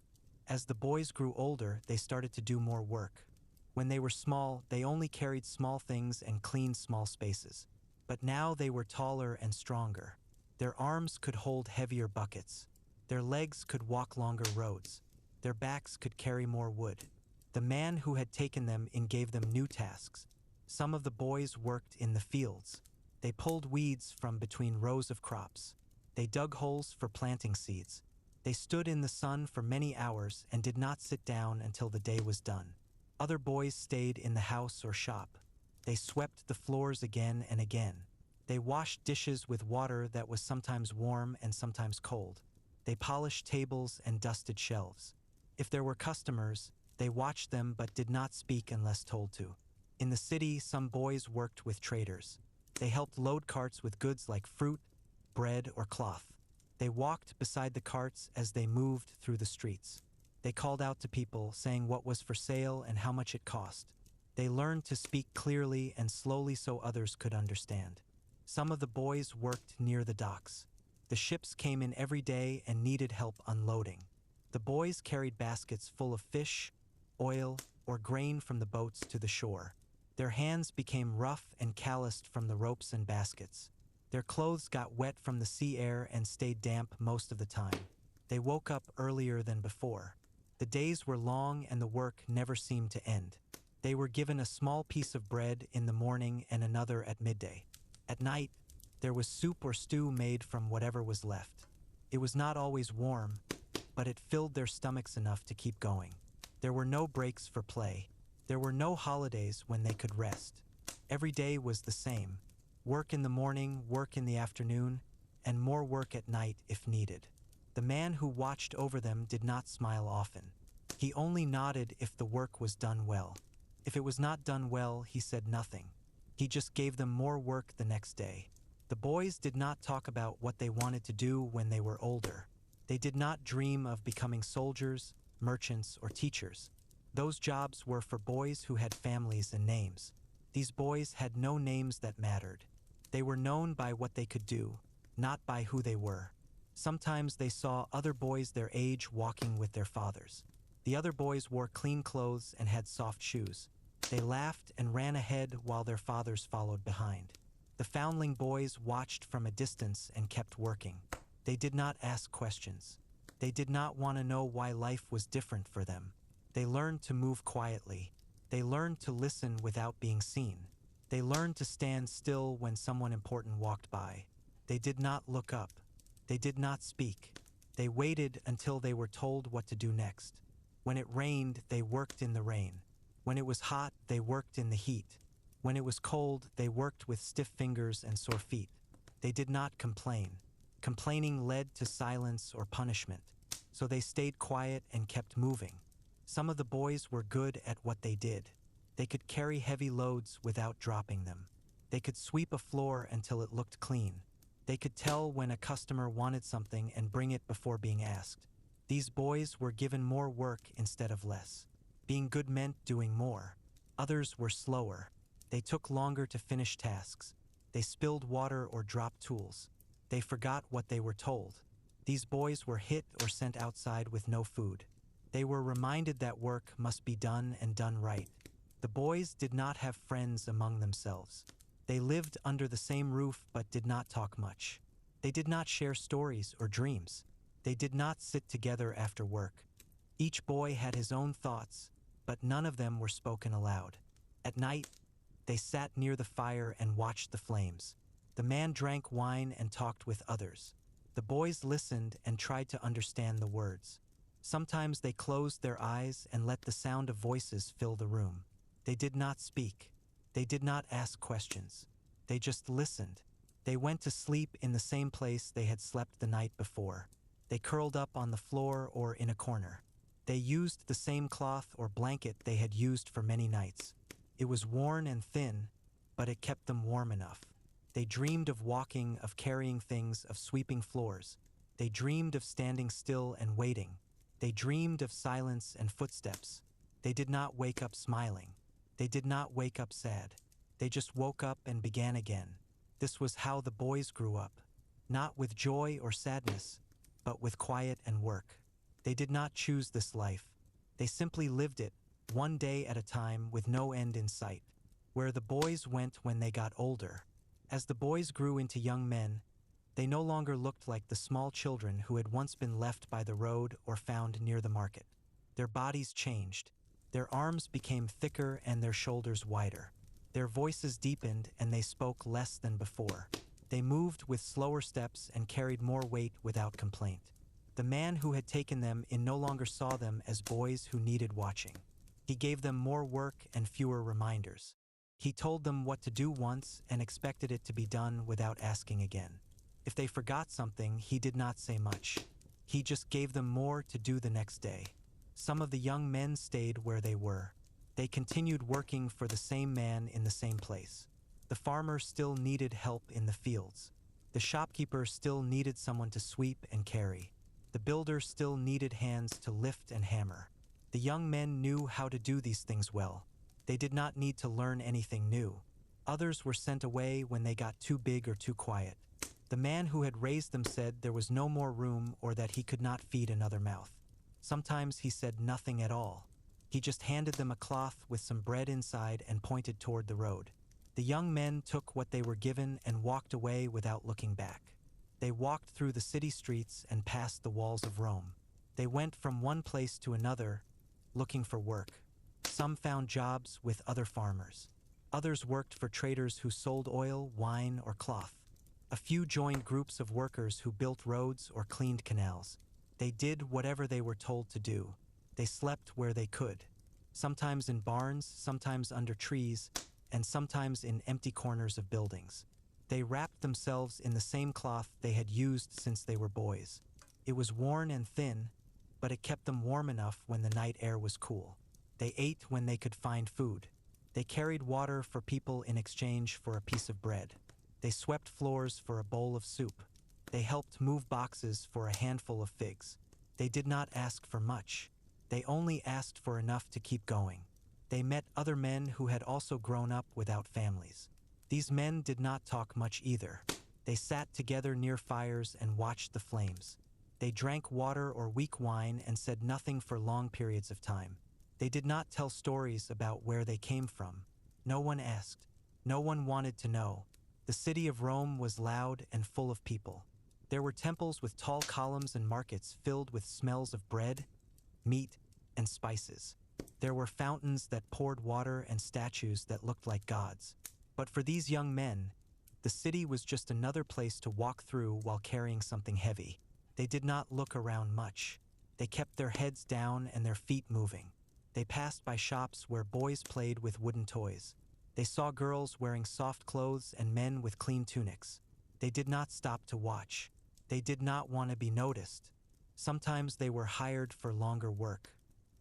As the boys grew older, they started to do more work. When they were small, they only carried small things and cleaned small spaces. But now they were taller and stronger. Their arms could hold heavier buckets. Their legs could walk longer roads. Their backs could carry more wood. The man who had taken them in gave them new tasks. Some of the boys worked in the fields. They pulled weeds from between rows of crops. They dug holes for planting seeds. They stood in the sun for many hours and did not sit down until the day was done. Other boys stayed in the house or shop. They swept the floors again and again. They washed dishes with water that was sometimes warm and sometimes cold. They polished tables and dusted shelves. If there were customers, they watched them but did not speak unless told to. In the city, some boys worked with traders. They helped load carts with goods like fruit, bread, or cloth. They walked beside the carts as they moved through the streets. They called out to people, saying what was for sale and how much it cost. They learned to speak clearly and slowly so others could understand. Some of the boys worked near the docks. The ships came in every day and needed help unloading. The boys carried baskets full of fish, oil, or grain from the boats to the shore. Their hands became rough and calloused from the ropes and baskets. Their clothes got wet from the sea air and stayed damp most of the time. They woke up earlier than before. The days were long and the work never seemed to end. They were given a small piece of bread in the morning and another at midday. At night, there was soup or stew made from whatever was left. It was not always warm, but it filled their stomachs enough to keep going. There were no breaks for play. There were no holidays when they could rest. Every day was the same. Work in the morning, work in the afternoon, and more work at night if needed. The man who watched over them did not smile often. He only nodded if the work was done well. If it was not done well, he said nothing. He just gave them more work the next day. The boys did not talk about what they wanted to do when they were older. They did not dream of becoming soldiers, merchants, or teachers. Those jobs were for boys who had families and names. These boys had no names that mattered. They were known by what they could do, not by who they were. Sometimes they saw other boys their age walking with their fathers. The other boys wore clean clothes and had soft shoes. They laughed and ran ahead while their fathers followed behind. The foundling boys watched from a distance and kept working. They did not ask questions. They did not want to know why life was different for them. They learned to move quietly. They learned to listen without being seen. They learned to stand still when someone important walked by. They did not look up. They did not speak. They waited until they were told what to do next. When it rained, they worked in the rain. When it was hot, they worked in the heat. When it was cold, they worked with stiff fingers and sore feet. They did not complain. Complaining led to silence or punishment. So they stayed quiet and kept moving. Some of the boys were good at what they did. They could carry heavy loads without dropping them. They could sweep a floor until it looked clean. They could tell when a customer wanted something and bring it before being asked. These boys were given more work instead of less. Being good meant doing more. Others were slower. They took longer to finish tasks. They spilled water or dropped tools. They forgot what they were told. These boys were hit or sent outside with no food. They were reminded that work must be done and done right. The boys did not have friends among themselves. They lived under the same roof but did not talk much. They did not share stories or dreams. They did not sit together after work. Each boy had his own thoughts, but none of them were spoken aloud. At night, they sat near the fire and watched the flames. The man drank wine and talked with others. The boys listened and tried to understand the words. Sometimes they closed their eyes and let the sound of voices fill the room. They did not speak. They did not ask questions. They just listened. They went to sleep in the same place they had slept the night before. They curled up on the floor or in a corner. They used the same cloth or blanket they had used for many nights. It was worn and thin, but it kept them warm enough. They dreamed of walking, of carrying things, of sweeping floors. They dreamed of standing still and waiting. They dreamed of silence and footsteps. They did not wake up smiling. They did not wake up sad. They just woke up and began again. This was how the boys grew up, not with joy or sadness, but with quiet and work. They did not choose this life. They simply lived it, one day at a time with no end in sight. Where the boys went when they got older, As the boys grew into young men, they no longer looked like the small children who had once been left by the road or found near the market. Their bodies changed. Their arms became thicker and their shoulders wider. Their voices deepened and they spoke less than before. They moved with slower steps and carried more weight without complaint. The man who had taken them in no longer saw them as boys who needed watching. He gave them more work and fewer reminders. He told them what to do once and expected it to be done without asking again. If they forgot something, he did not say much. He just gave them more to do the next day. Some of the young men stayed where they were. They continued working for the same man in the same place. The farmer still needed help in the fields. The shopkeeper still needed someone to sweep and carry. The builder still needed hands to lift and hammer. The young men knew how to do these things well. They did not need to learn anything new. Others were sent away when they got too big or too quiet. The man who had raised them said there was no more room or that he could not feed another mouth. Sometimes he said nothing at all. He just handed them a cloth with some bread inside and pointed toward the road. The young men took what they were given and walked away without looking back. They walked through the city streets and past the walls of Rome. They went from one place to another, looking for work. Some found jobs with other farmers. Others worked for traders who sold oil, wine, or cloth. A few joined groups of workers who built roads or cleaned canals. They did whatever they were told to do. They slept where they could, sometimes in barns, sometimes under trees, and sometimes in empty corners of buildings. They wrapped themselves in the same cloth they had used since they were boys. It was worn and thin, but it kept them warm enough when the night air was cool. They ate when they could find food. They carried water for people in exchange for a piece of bread. They swept floors for a bowl of soup. They helped move boxes for a handful of figs. They did not ask for much. They only asked for enough to keep going. They met other men who had also grown up without families. These men did not talk much either. They sat together near fires and watched the flames. They drank water or weak wine and said nothing for long periods of time. They did not tell stories about where they came from. No one asked. No one wanted to know. The city of Rome was loud and full of people. There were temples with tall columns and markets filled with smells of bread, meat, and spices. There were fountains that poured water and statues that looked like gods. But for these young men, the city was just another place to walk through while carrying something heavy. They did not look around much. They kept their heads down and their feet moving. They passed by shops where boys played with wooden toys. They saw girls wearing soft clothes and men with clean tunics. They did not stop to watch. They did not want to be noticed. Sometimes they were hired for longer work.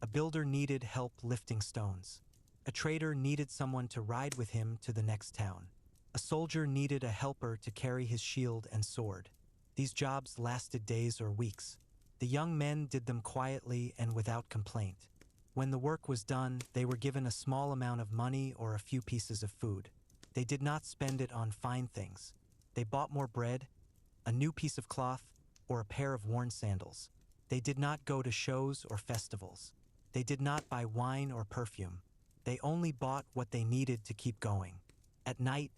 A builder needed help lifting stones. A trader needed someone to ride with him to the next town. A soldier needed a helper to carry his shield and sword. These jobs lasted days or weeks. The young men did them quietly and without complaint. When the work was done, they were given a small amount of money or a few pieces of food. They did not spend it on fine things. They bought more bread, a new piece of cloth, or a pair of worn sandals. They did not go to shows or festivals. They did not buy wine or perfume. They only bought what they needed to keep going. At night,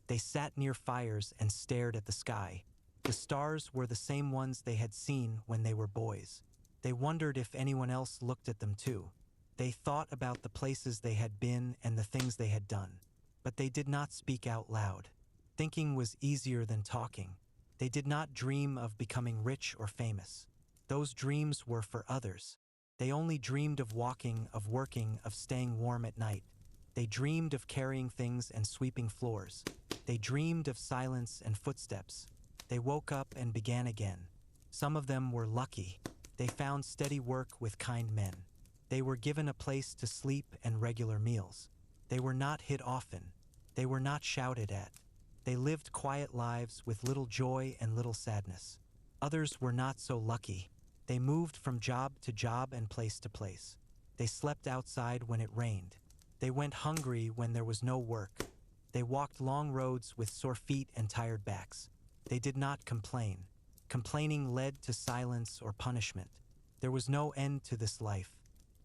they sat near fires and stared at the sky. The stars were the same ones they had seen when they were boys. They wondered if anyone else looked at them too. They thought about the places they had been and the things they had done. But they did not speak out loud. Thinking was easier than talking. They did not dream of becoming rich or famous. Those dreams were for others. They only dreamed of walking, of working, of staying warm at night. They dreamed of carrying things and sweeping floors. They dreamed of silence and footsteps. They woke up and began again. Some of them were lucky. They found steady work with kind men. They were given a place to sleep and regular meals. They were not hit often. They were not shouted at. They lived quiet lives with little joy and little sadness. Others were not so lucky. They moved from job to job and place to place. They slept outside when it rained. They went hungry when there was no work. They walked long roads with sore feet and tired backs. They did not complain. Complaining led to silence or punishment. There was no end to this life.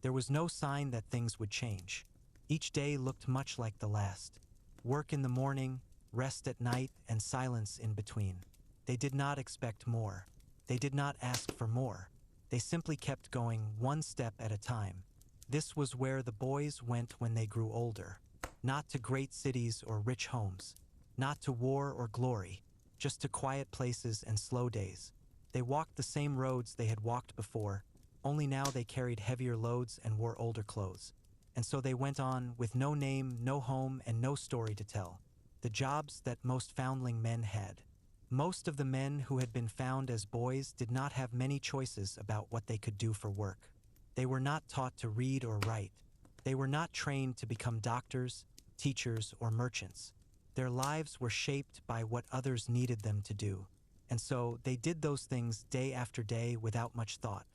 There was no sign that things would change. Each day looked much like the last. Work in the morning, rest at night, and silence in between. They did not expect more. They did not ask for more. They simply kept going one step at a time. This was where the boys went when they grew older. Not to great cities or rich homes. Not to war or glory. Just to quiet places and slow days. They walked the same roads they had walked before, only now they carried heavier loads and wore older clothes. And so they went on with no name, no home, and no story to tell. The jobs that most foundling men had. Most of the men who had been found as boys did not have many choices about what they could do for work. They were not taught to read or write. They were not trained to become doctors, teachers, or merchants. Their lives were shaped by what others needed them to do. And so they did those things day after day without much thought.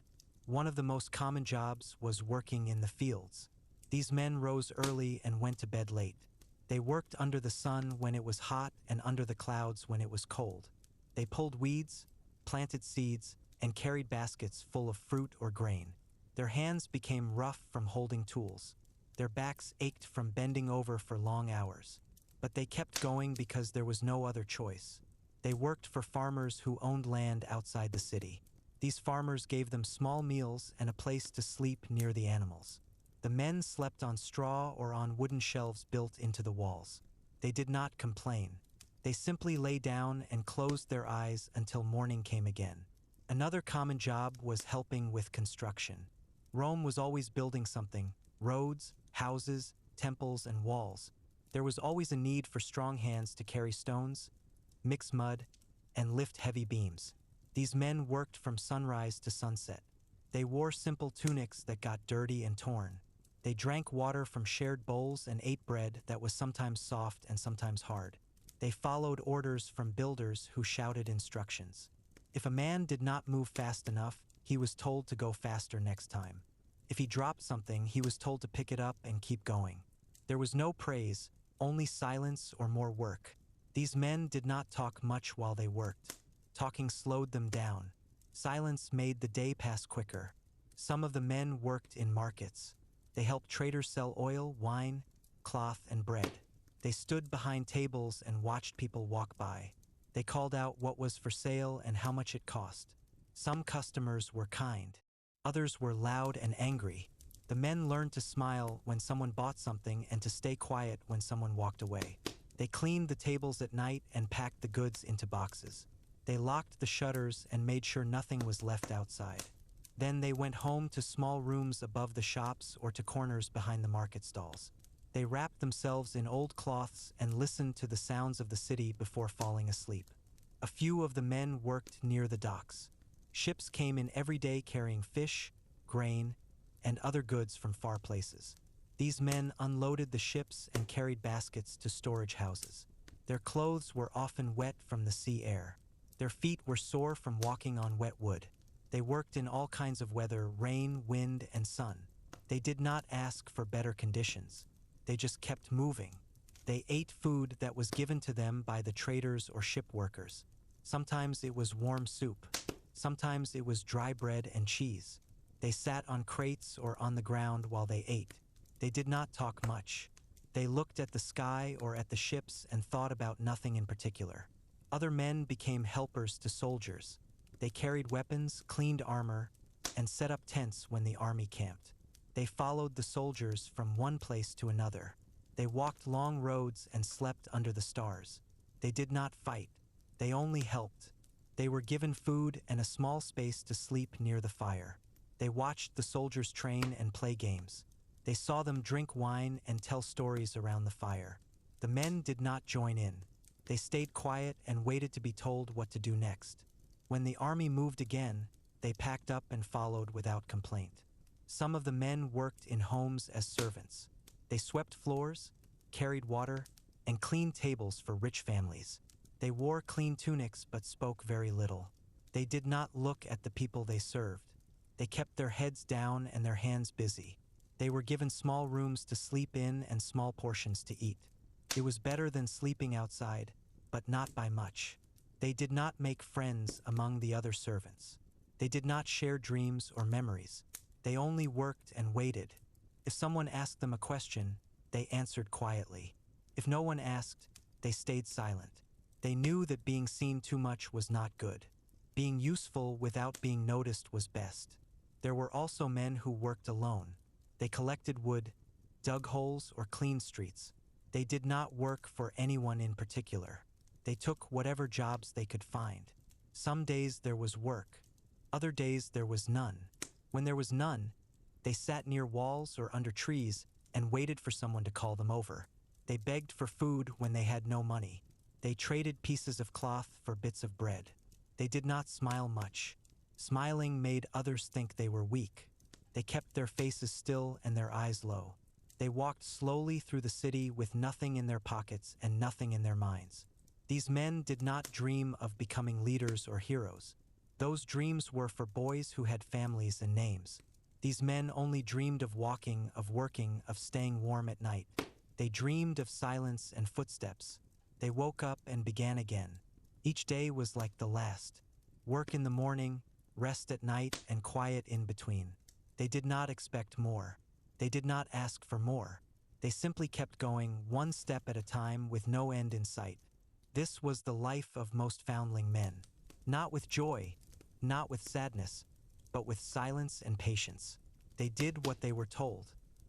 One of the most common jobs was working in the fields. These men rose early and went to bed late. They worked under the sun when it was hot and under the clouds when it was cold. They pulled weeds, planted seeds, and carried baskets full of fruit or grain. Their hands became rough from holding tools. Their backs ached from bending over for long hours. But they kept going because there was no other choice. They worked for farmers who owned land outside the city. These farmers gave them small meals and a place to sleep near the animals. The men slept on straw or on wooden shelves built into the walls. They did not complain. They simply lay down and closed their eyes until morning came again. Another common job was helping with construction. Rome was always building something: roads, houses, temples, and walls. There was always a need for strong hands to carry stones, mix mud, and lift heavy beams. These men worked from sunrise to sunset. They wore simple tunics that got dirty and torn. They drank water from shared bowls and ate bread that was sometimes soft and sometimes hard. They followed orders from builders who shouted instructions. If a man did not move fast enough, he was told to go faster next time. If he dropped something, he was told to pick it up and keep going. There was no praise, only silence or more work. These men did not talk much while they worked. Talking slowed them down. Silence made the day pass quicker. Some of the men worked in markets. They helped traders sell oil, wine, cloth, and bread. They stood behind tables and watched people walk by. They called out what was for sale and how much it cost. Some customers were kind. Others were loud and angry. The men learned to smile when someone bought something and to stay quiet when someone walked away. They cleaned the tables at night and packed the goods into boxes. They locked the shutters and made sure nothing was left outside. Then they went home to small rooms above the shops or to corners behind the market stalls. They wrapped themselves in old cloths and listened to the sounds of the city before falling asleep. A few of the men worked near the docks. Ships came in every day carrying fish, grain, and other goods from far places. These men unloaded the ships and carried baskets to storage houses. Their clothes were often wet from the sea air. Their feet were sore from walking on wet wood. They worked in all kinds of weather: rain, wind, and sun. They did not ask for better conditions. They just kept moving. They ate food that was given to them by the traders or ship workers. Sometimes it was warm soup. Sometimes it was dry bread and cheese. They sat on crates or on the ground while they ate. They did not talk much. They looked at the sky or at the ships and thought about nothing in particular. Other men became helpers to soldiers. They carried weapons, cleaned armor, and set up tents when the army camped. They followed the soldiers from one place to another. They walked long roads and slept under the stars. They did not fight. They only helped. They were given food and a small space to sleep near the fire. They watched the soldiers train and play games. They saw them drink wine and tell stories around the fire. The men did not join in. They stayed quiet and waited to be told what to do next. When the army moved again, they packed up and followed without complaint. Some of the men worked in homes as servants. They swept floors, carried water, and cleaned tables for rich families. They wore clean tunics but spoke very little. They did not look at the people they served. They kept their heads down and their hands busy. They were given small rooms to sleep in and small portions to eat. It was better than sleeping outside, but not by much. They did not make friends among the other servants. They did not share dreams or memories. They only worked and waited. If someone asked them a question, they answered quietly. If no one asked, They stayed silent. They knew that being seen too much was not good. Being useful without being noticed was best. There were also men who worked alone. They collected wood, dug holes, or cleaned streets. They did not work for anyone in particular. They took whatever jobs they could find. Some days there was work. Other days there was none. When there was none, they sat near walls or under trees and waited for someone to call them over. They begged for food when they had no money. They traded pieces of cloth for bits of bread. They did not smile much. Smiling made others think they were weak. They kept their faces still and their eyes low. They walked slowly through the city with nothing in their pockets and nothing in their minds. These men did not dream of becoming leaders or heroes. Those dreams were for boys who had families and names. These men only dreamed of walking, of working, of staying warm at night. They dreamed of silence and footsteps. They woke up and began again. Each day was like the last. Work in the morning, rest at night, and quiet in between. They did not expect more. They did not ask for more. They simply kept going one step at a time with no end in sight. This was the life of most foundling men. Not with joy, not with sadness, but with silence and patience. They did what they were told.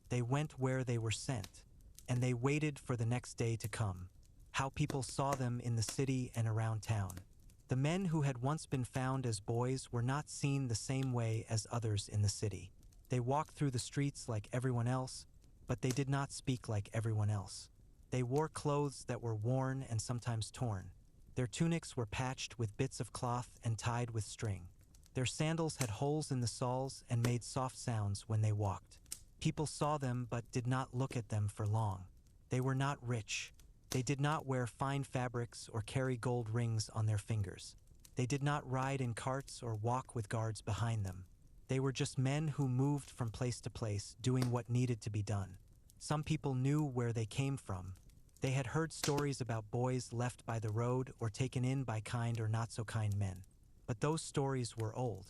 They went where they were sent. And they waited for the next day to come. How people saw them in the city and around town. The men who had once been found as boys were not seen the same way as others in the city. They walked through the streets like everyone else, but they did not speak like everyone else. They wore clothes that were worn and sometimes torn. Their tunics were patched with bits of cloth and tied with string. Their sandals had holes in the soles and made soft sounds when they walked. People saw them but did not look at them for long. They were not rich. They did not wear fine fabrics or carry gold rings on their fingers. They did not ride in carts or walk with guards behind them. They were just men who moved from place to place, doing what needed to be done. Some people knew where they came from. They had heard stories about boys left by the road or taken in by kind or not so kind men. But those stories were old.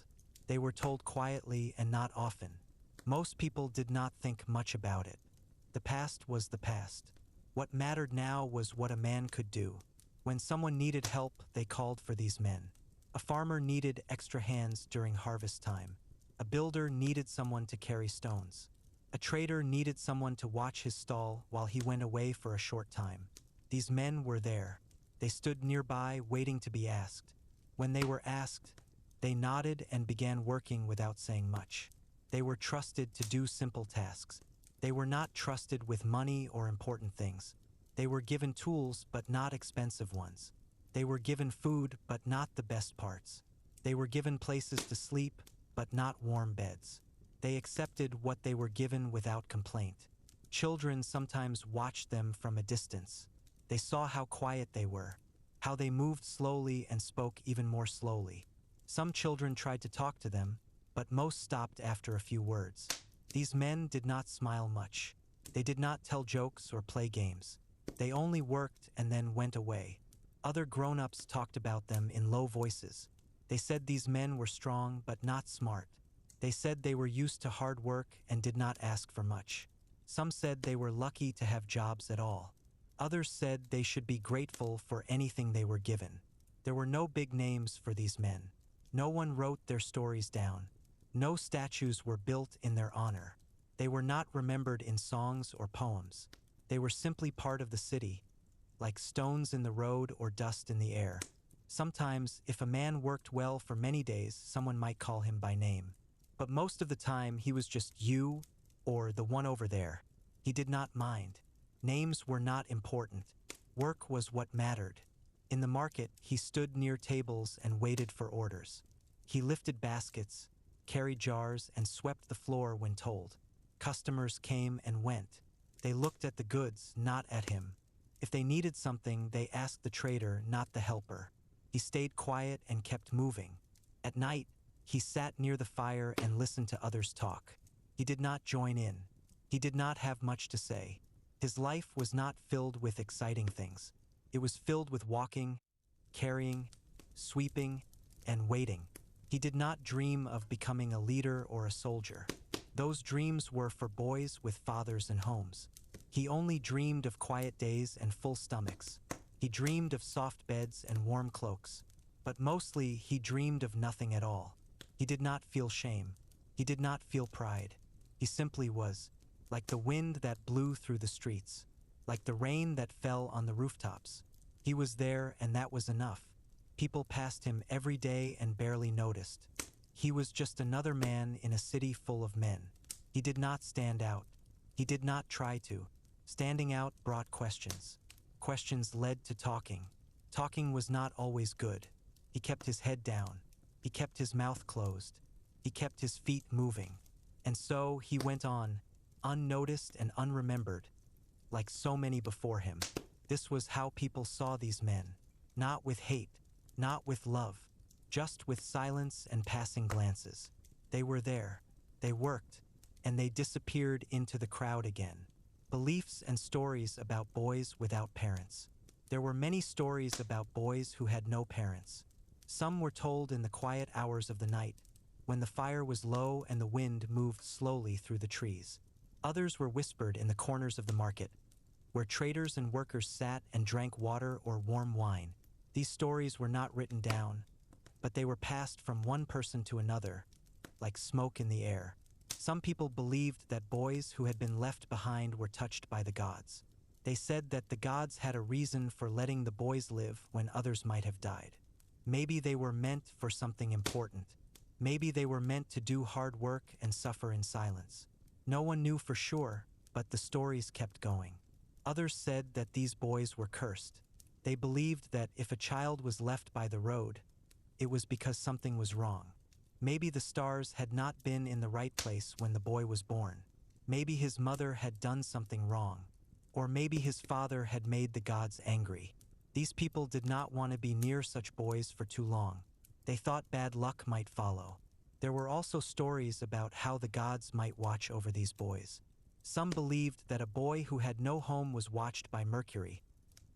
They were told quietly and not often. Most people did not think much about it. The past was the past. What mattered now was what a man could do. When someone needed help, they called for these men. A farmer needed extra hands during harvest time. A builder needed someone to carry stones. A trader needed someone to watch his stall while he went away for a short time. These men were there. They stood nearby, waiting to be asked. When they were asked, they nodded and began working without saying much. They were trusted to do simple tasks. They were not trusted with money or important things. They were given tools, but not expensive ones. They were given food, but not the best parts. They were given places to sleep, but not warm beds. They accepted what they were given without complaint. Children sometimes watched them from a distance. They saw how quiet they were, how they moved slowly and spoke even more slowly. Some children tried to talk to them, but most stopped after a few words. These men did not smile much. They did not tell jokes or play games. They only worked and then went away. Other grown-ups talked about them in low voices. They said these men were strong but not smart. They said they were used to hard work and did not ask for much. Some said they were lucky to have jobs at all. Others said they should be grateful for anything they were given. There were no big names for these men. No one wrote their stories down. No statues were built in their honor. They were not remembered in songs or poems. They were simply part of the city, like stones in the road or dust in the air. Sometimes, if a man worked well for many days, someone might call him by name. But most of the time, he was just you or the one over there. He did not mind. Names were not important. Work was what mattered. In the market, he stood near tables and waited for orders. He lifted baskets, carried jars, and swept the floor when told. Customers came and went. They looked at the goods, not at him. If they needed something, they asked the trader, not the helper. He stayed quiet and kept moving. At night, he sat near the fire and listened to others talk. He did not join in. He did not have much to say. His life was not filled with exciting things. It was filled with walking, carrying, sweeping, and waiting. He did not dream of becoming a leader or a soldier. Those dreams were for boys with fathers and homes. He only dreamed of quiet days and full stomachs. He dreamed of soft beds and warm cloaks, but mostly he dreamed of nothing at all. He did not feel shame. He did not feel pride. He simply was, like the wind that blew through the streets, like the rain that fell on the rooftops. He was there, and that was enough. People passed him every day and barely noticed. He was just another man in a city full of men. He did not stand out. He did not try to. Standing out brought questions. Questions led to talking. Talking was not always good. He kept his head down. He kept his mouth closed. He kept his feet moving. And so he went on, unnoticed and unremembered, like so many before him. This was how people saw these men, not with hate, not with love, just with silence and passing glances. They were there, they worked, and they disappeared into the crowd again. Beliefs and stories about boys without parents. There were many stories about boys who had no parents. Some were told in the quiet hours of the night, when the fire was low and the wind moved slowly through the trees. Others were whispered in the corners of the market, where traders and workers sat and drank water or warm wine. These stories were not written down, but they were passed from one person to another, like smoke in the air. Some people believed that boys who had been left behind were touched by the gods. They said that the gods had a reason for letting the boys live when others might have died. Maybe they were meant for something important. Maybe they were meant to do hard work and suffer in silence. No one knew for sure, but the stories kept going. Others said that these boys were cursed. They believed that if a child was left by the road, it was because something was wrong. Maybe the stars had not been in the right place when the boy was born. Maybe his mother had done something wrong. Or maybe his father had made the gods angry. These people did not want to be near such boys for too long. They thought bad luck might follow. There were also stories about how the gods might watch over these boys. Some believed that a boy who had no home was watched by Mercury,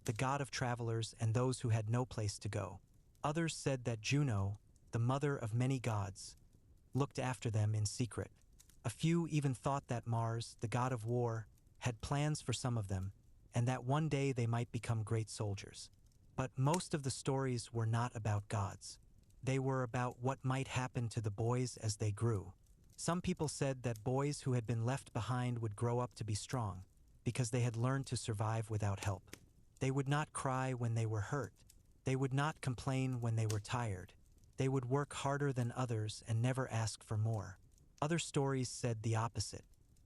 the god of travelers and those who had no place to go. Others said that Juno, the mother of many gods, looked after them in secret. A few even thought that Mars, the god of war, had plans for some of them, and that one day they might become great soldiers. But most of the stories were not about gods. They were about what might happen to the boys as they grew. Some people said that boys who had been left behind would grow up to be strong, because they had learned to survive without help. They would not cry when they were hurt. They would not complain when they were tired. They would work harder than others and never ask for more. Other stories said the opposite.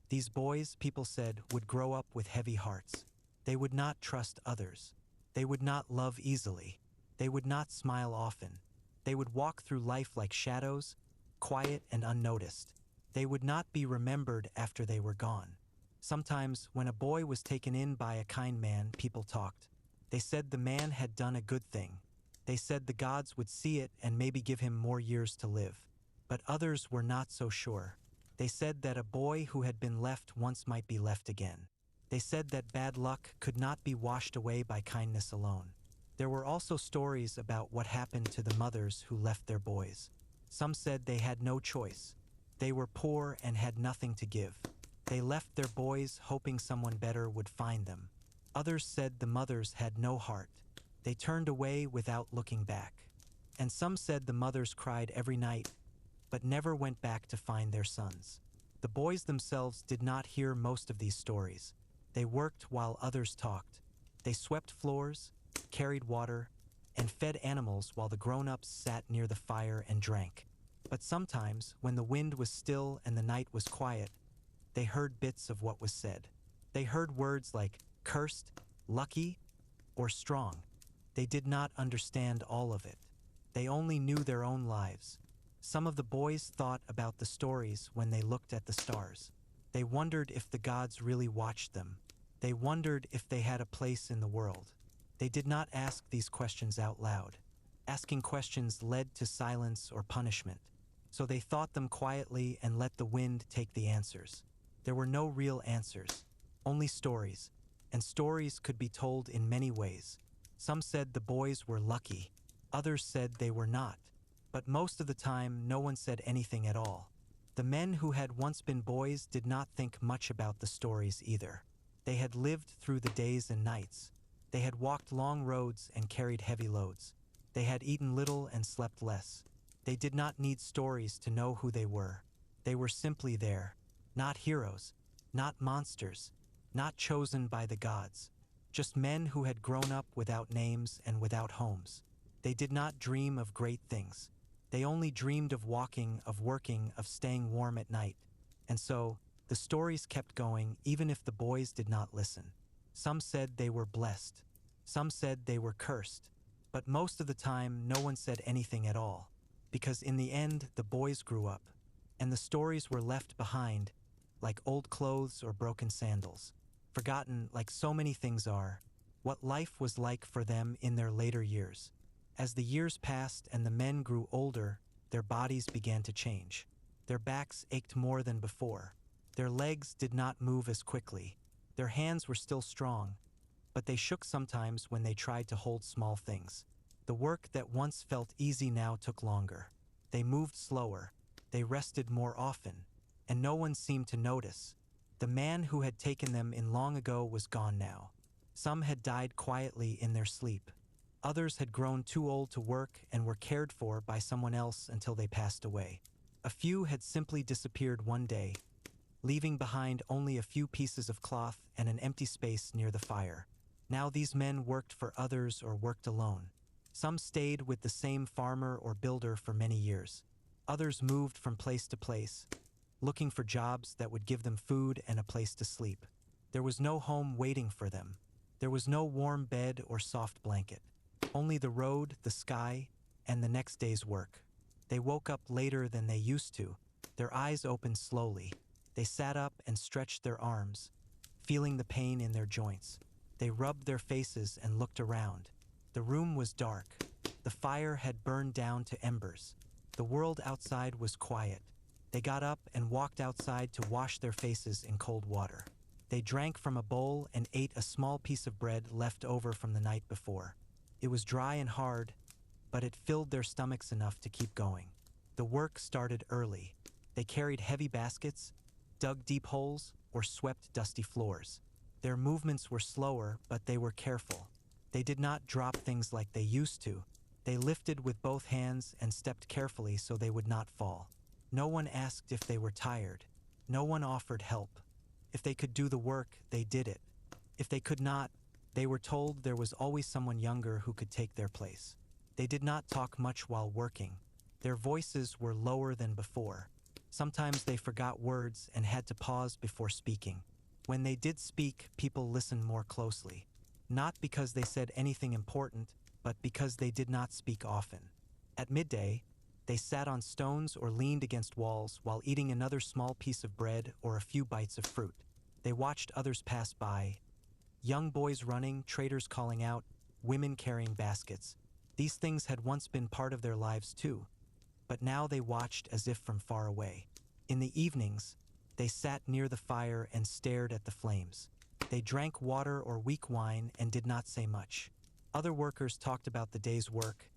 These boys, people said, would grow up with heavy hearts. They would not trust others. They would not love easily. They would not smile often. They would walk through life like shadows, quiet and unnoticed. They would not be remembered after they were gone. Sometimes, when a boy was taken in by a kind man, people talked. They said the man had done a good thing. They said the gods would see it and maybe give him more years to live. But others were not so sure. They said that a boy who had been left once might be left again. They said that bad luck could not be washed away by kindness alone. There were also stories about what happened to the mothers who left their boys. Some said they had no choice. They were poor and had nothing to give. They left their boys hoping someone better would find them. Others said the mothers had no heart. They turned away without looking back. And some said the mothers cried every night, but never went back to find their sons. The boys themselves did not hear most of these stories. They worked while others talked. They swept floors, carried water, and fed animals while the grown-ups sat near the fire and drank. But sometimes, when the wind was still and the night was quiet, they heard bits of what was said. They heard words like cursed, lucky, or strong. They did not understand all of it. They only knew their own lives. Some of the boys thought about the stories when they looked at the stars. They wondered if the gods really watched them. They wondered if they had a place in the world. They did not ask these questions out loud. Asking questions led to silence or punishment. So they thought them quietly and let the wind take the answers. There were no real answers, only stories, and stories could be told in many ways. Some said the boys were lucky, others said they were not, but most of the time no one said anything at all. The men who had once been boys did not think much about the stories either. They had lived through the days and nights. They had walked long roads and carried heavy loads. They had eaten little and slept less. They did not need stories to know who they were. They were simply there, not heroes, not monsters, not chosen by the gods, just men who had grown up without names and without homes. They did not dream of great things. They only dreamed of walking, of working, of staying warm at night. And so, the stories kept going even if the boys did not listen. Some said they were blessed. Some said they were cursed. But most of the time, no one said anything at all. Because in the end, the boys grew up. And the stories were left behind, like old clothes or broken sandals. Forgotten like so many things are, what life was like for them in their later years. As the years passed and the men grew older, their bodies began to change. Their backs ached more than before. Their legs did not move as quickly. Their hands were still strong, but they shook sometimes when they tried to hold small things. The work that once felt easy now took longer. They moved slower. They rested more often, and no one seemed to notice. The man who had taken them in long ago was gone now. Some had died quietly in their sleep. Others had grown too old to work and were cared for by someone else until they passed away. A few had simply disappeared one day, leaving behind only a few pieces of cloth and an empty space near the fire. Now these men worked for others or worked alone. Some stayed with the same farmer or builder for many years. Others moved from place to place, looking for jobs that would give them food and a place to sleep. There was no home waiting for them. There was no warm bed or soft blanket. Only the road, the sky, and the next day's work. They woke up later than they used to. Their eyes opened slowly. They sat up and stretched their arms, feeling the pain in their joints. They rubbed their faces and looked around. The room was dark. The fire had burned down to embers. The world outside was quiet. They got up and walked outside to wash their faces in cold water. They drank from a bowl and ate a small piece of bread left over from the night before. It was dry and hard, but it filled their stomachs enough to keep going. The work started early. They carried heavy baskets, dug deep holes, or swept dusty floors. Their movements were slower, but they were careful. They did not drop things like they used to. They lifted with both hands and stepped carefully so they would not fall. No one asked if they were tired. No one offered help. If they could do the work, they did it. If they could not, they were told there was always someone younger who could take their place. They did not talk much while working. Their voices were lower than before. Sometimes they forgot words and had to pause before speaking. When they did speak, people listened more closely. Not because they said anything important, but because they did not speak often. At midday, they sat on stones or leaned against walls while eating another small piece of bread or a few bites of fruit. They watched others pass by. Young boys running, traders calling out, women carrying baskets. These things had once been part of their lives too, but now they watched as if from far away. In the evenings, they sat near the fire and stared at the flames. They drank water or weak wine and did not say much. Other workers talked about the day's work,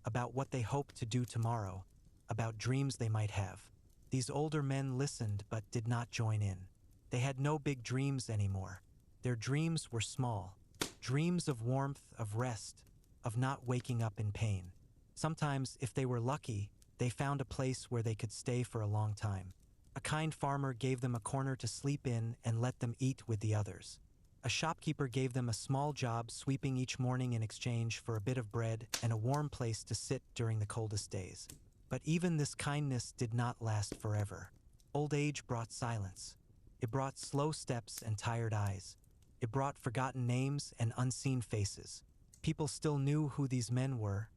about what they hoped to do tomorrow, about dreams they might have. These older men listened but did not join in. They had no big dreams anymore. Their dreams were small. Dreams of warmth, of rest, of not waking up in pain. Sometimes, if they were lucky, they found a place where they could stay for a long time. A kind farmer gave them a corner to sleep in and let them eat with the others. A shopkeeper gave them a small job sweeping each morning in exchange for a bit of bread and a warm place to sit during the coldest days. But even this kindness did not last forever. Old age brought silence. It brought slow steps and tired eyes. It brought forgotten names and unseen faces. People still knew who these men were,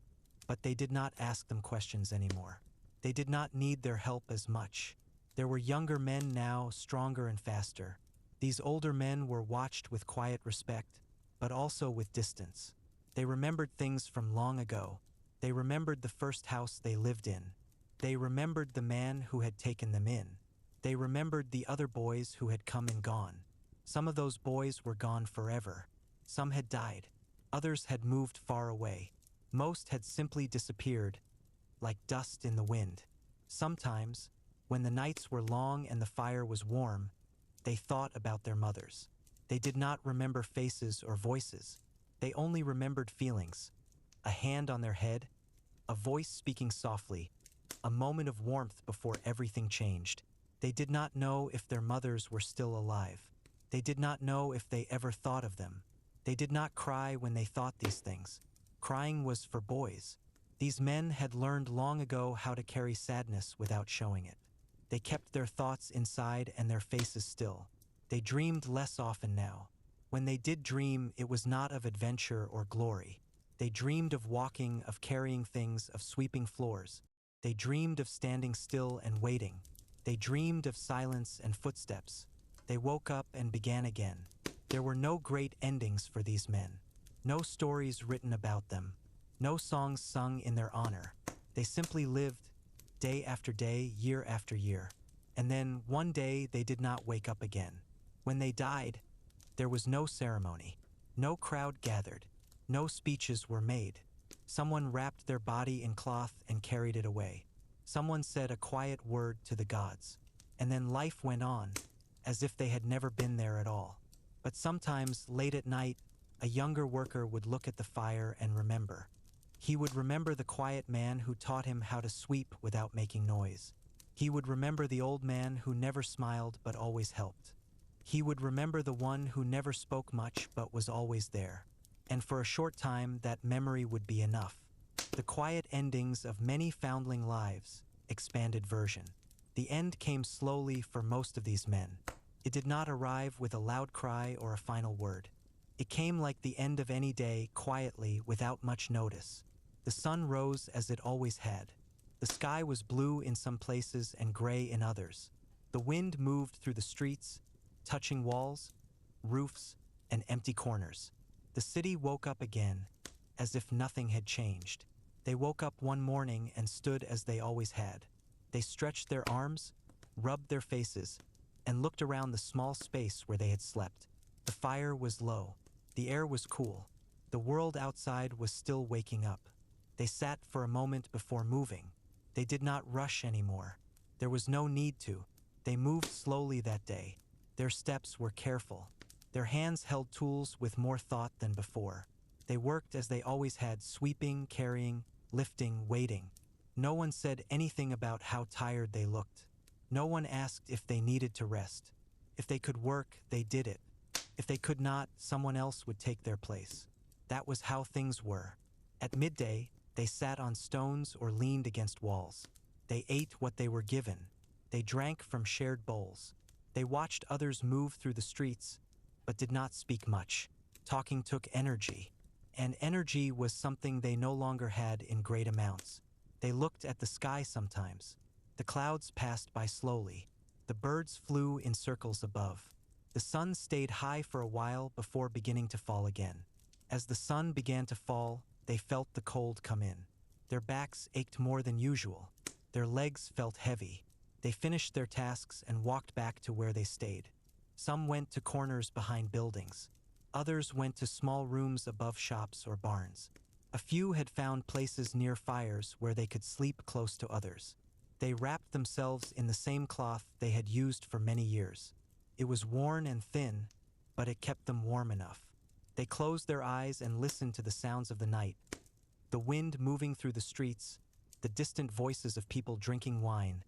but they did not ask them questions anymore. They did not need their help as much. There were younger men now, stronger and faster. These older men were watched with quiet respect, but also with distance. They remembered things from long ago. They remembered the first house they lived in. They remembered the man who had taken them in. They remembered the other boys who had come and gone. Some of those boys were gone forever. Some had died. Others had moved far away. Most had simply disappeared, like dust in the wind. Sometimes, when the nights were long and the fire was warm, they thought about their mothers. They did not remember faces or voices. They only remembered feelings: a hand on their head, a voice speaking softly, a moment of warmth before everything changed. They did not know if their mothers were still alive. They did not know if they ever thought of them. They did not cry when they thought these things. Crying was for boys. These men had learned long ago how to carry sadness without showing it. They kept their thoughts inside and their faces still. They dreamed less often now. When they did dream, it was not of adventure or glory. They dreamed of walking, of carrying things, of sweeping floors. They dreamed of standing still and waiting. They dreamed of silence and footsteps. They woke up and began again. There were no great endings for these men. No stories written about them. No songs sung in their honor. They simply lived, day after day, year after year. And then, one day, they did not wake up again. When they died, there was no ceremony. No crowd gathered. No speeches were made. Someone wrapped their body in cloth and carried it away. Someone said a quiet word to the gods. And then life went on, as if they had never been there at all. But sometimes, late at night, a younger worker would look at the fire and remember. He would remember the quiet man who taught him how to sweep without making noise. He would remember the old man who never smiled but always helped. He would remember the one who never spoke much but was always there. And for a short time, that memory would be enough. The quiet endings of many foundling lives, expanded version. The end came slowly for most of these men. It did not arrive with a loud cry or a final word. It came like the end of any day, quietly, without much notice. The sun rose as it always had. The sky was blue in some places and gray in others. The wind moved through the streets, touching walls, roofs, and empty corners. The city woke up again, as if nothing had changed. They woke up one morning and stood as they always had. They stretched their arms, rubbed their faces, and looked around the small space where they had slept. The fire was low. The air was cool. The world outside was still waking up. They sat for a moment before moving. They did not rush anymore. There was no need to. They moved slowly that day. Their steps were careful. Their hands held tools with more thought than before. They worked as they always had, sweeping, carrying, lifting, waiting. No one said anything about how tired they looked. No one asked if they needed to rest. If they could work, they did it. If they could not, someone else would take their place. That was how things were. At midday, they sat on stones or leaned against walls. They ate what they were given. They drank from shared bowls. They watched others move through the streets, but did not speak much. Talking took energy, and energy was something they no longer had in great amounts. They looked at the sky sometimes. The clouds passed by slowly. The birds flew in circles above. The sun stayed high for a while before beginning to fall again. As the sun began to fall, they felt the cold come in. Their backs ached more than usual. Their legs felt heavy. They finished their tasks and walked back to where they stayed. Some went to corners behind buildings. Others went to small rooms above shops or barns. A few had found places near fires where they could sleep close to others. They wrapped themselves in the same cloth they had used for many years. It was worn and thin, but it kept them warm enough. They closed their eyes and listened to the sounds of the night. The wind moving through the streets, the distant voices of people drinking wine,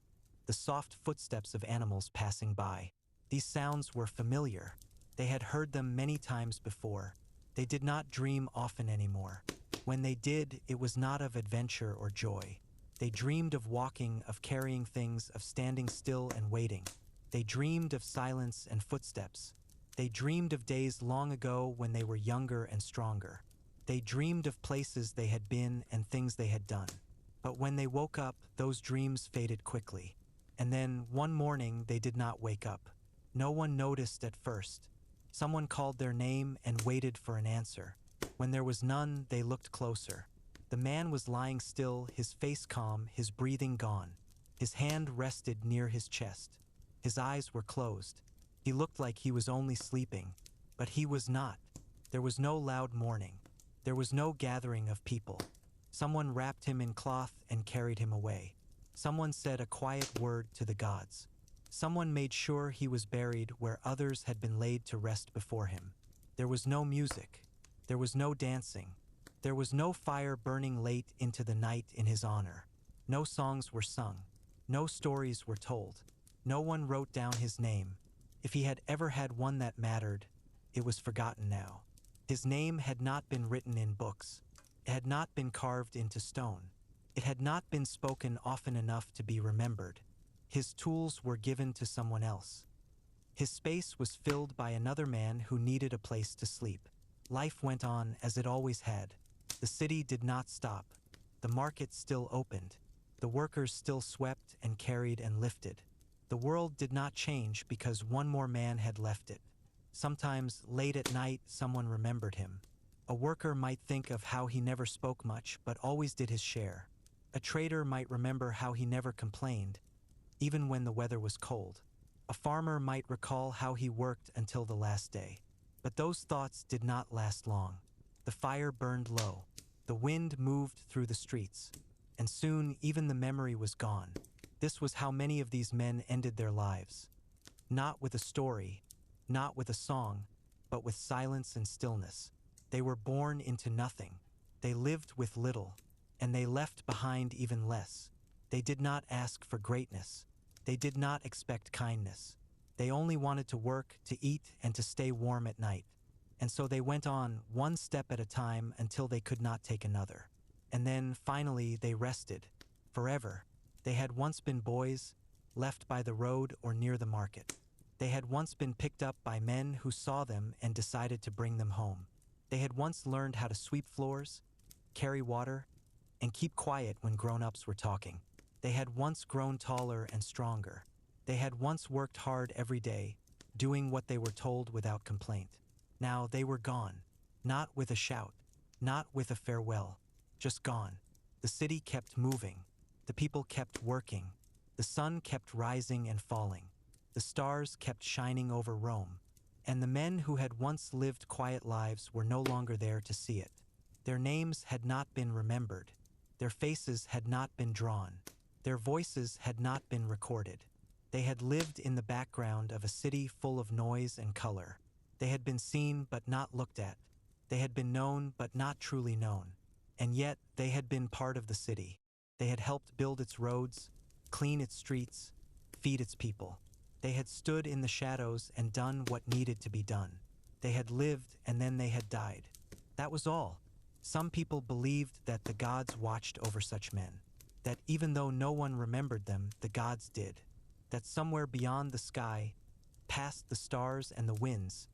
the soft footsteps of animals passing by. These sounds were familiar. They had heard them many times before. They did not dream often anymore. When they did, it was not of adventure or joy. They dreamed of walking, of carrying things, of standing still and waiting. They dreamed of silence and footsteps. They dreamed of days long ago when they were younger and stronger. They dreamed of places they had been and things they had done. But when they woke up, those dreams faded quickly. And then, one morning, they did not wake up. No one noticed at first. Someone called their name and waited for an answer. When there was none, they looked closer. The man was lying still, his face calm, his breathing gone. His hand rested near his chest. His eyes were closed. He looked like he was only sleeping, but he was not. There was no loud mourning. There was no gathering of people. Someone wrapped him in cloth and carried him away. Someone said a quiet word to the gods. Someone made sure he was buried where others had been laid to rest before him. There was no music. There was no dancing. There was no fire burning late into the night in his honor. No songs were sung. No stories were told. No one wrote down his name. If he had ever had one that mattered, it was forgotten now. His name had not been written in books. It had not been carved into stone. It had not been spoken often enough to be remembered. His tools were given to someone else. His space was filled by another man who needed a place to sleep. Life went on as it always had. The city did not stop. The market still opened. The workers still swept and carried and lifted. The world did not change because one more man had left it. Sometimes, late at night, someone remembered him. A worker might think of how he never spoke much but always did his share. A trader might remember how he never complained, even when the weather was cold. A farmer might recall how he worked until the last day. But those thoughts did not last long. The fire burned low. The wind moved through the streets. And soon even the memory was gone. This was how many of these men ended their lives. Not with a story, not with a song, but with silence and stillness. They were born into nothing. They lived with little, and they left behind even less. They did not ask for greatness. They did not expect kindness. They only wanted to work, to eat, and to stay warm at night. And so they went on, one step at a time, until they could not take another. And then, finally, they rested. Forever. They had once been boys, left by the road or near the market. They had once been picked up by men who saw them and decided to bring them home. They had once learned how to sweep floors, carry water, and keep quiet when grown-ups were talking. They had once grown taller and stronger. They had once worked hard every day, doing what they were told without complaint. Now they were gone, not with a shout, not with a farewell, just gone. The city kept moving. The people kept working. The sun kept rising and falling. The stars kept shining over Rome. And the men who had once lived quiet lives were no longer there to see it. Their names had not been remembered. Their faces had not been drawn. Their voices had not been recorded. They had lived in the background of a city full of noise and color. They had been seen but not looked at. They had been known but not truly known. And yet they had been part of the city. They had helped build its roads, clean its streets, feed its people. They had stood in the shadows and done what needed to be done. They had lived and then they had died. That was all. Some people believed that the gods watched over such men. That even though no one remembered them, the gods did. That somewhere beyond the sky, past the stars and the winds,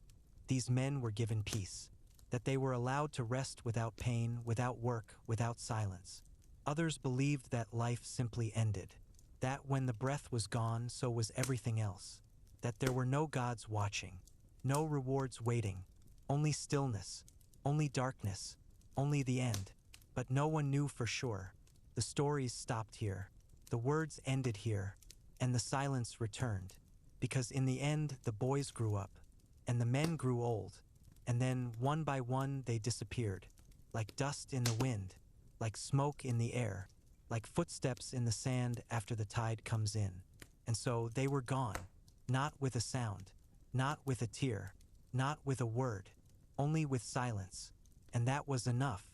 these men were given peace. That they were allowed to rest without pain, without work, without silence. Others believed that life simply ended. That when the breath was gone, so was everything else. That there were no gods watching, no rewards waiting, only stillness, only darkness, only the end. But no one knew for sure. The stories stopped here. The words ended here. And the silence returned. Because in the end, the boys grew up. And the men grew old. And then, one by one, they disappeared. Like dust in the wind. Like smoke in the air. Like footsteps in the sand after the tide comes in. And so they were gone. Not with a sound. Not with a tear. Not with a word. Only with silence. And that was enough.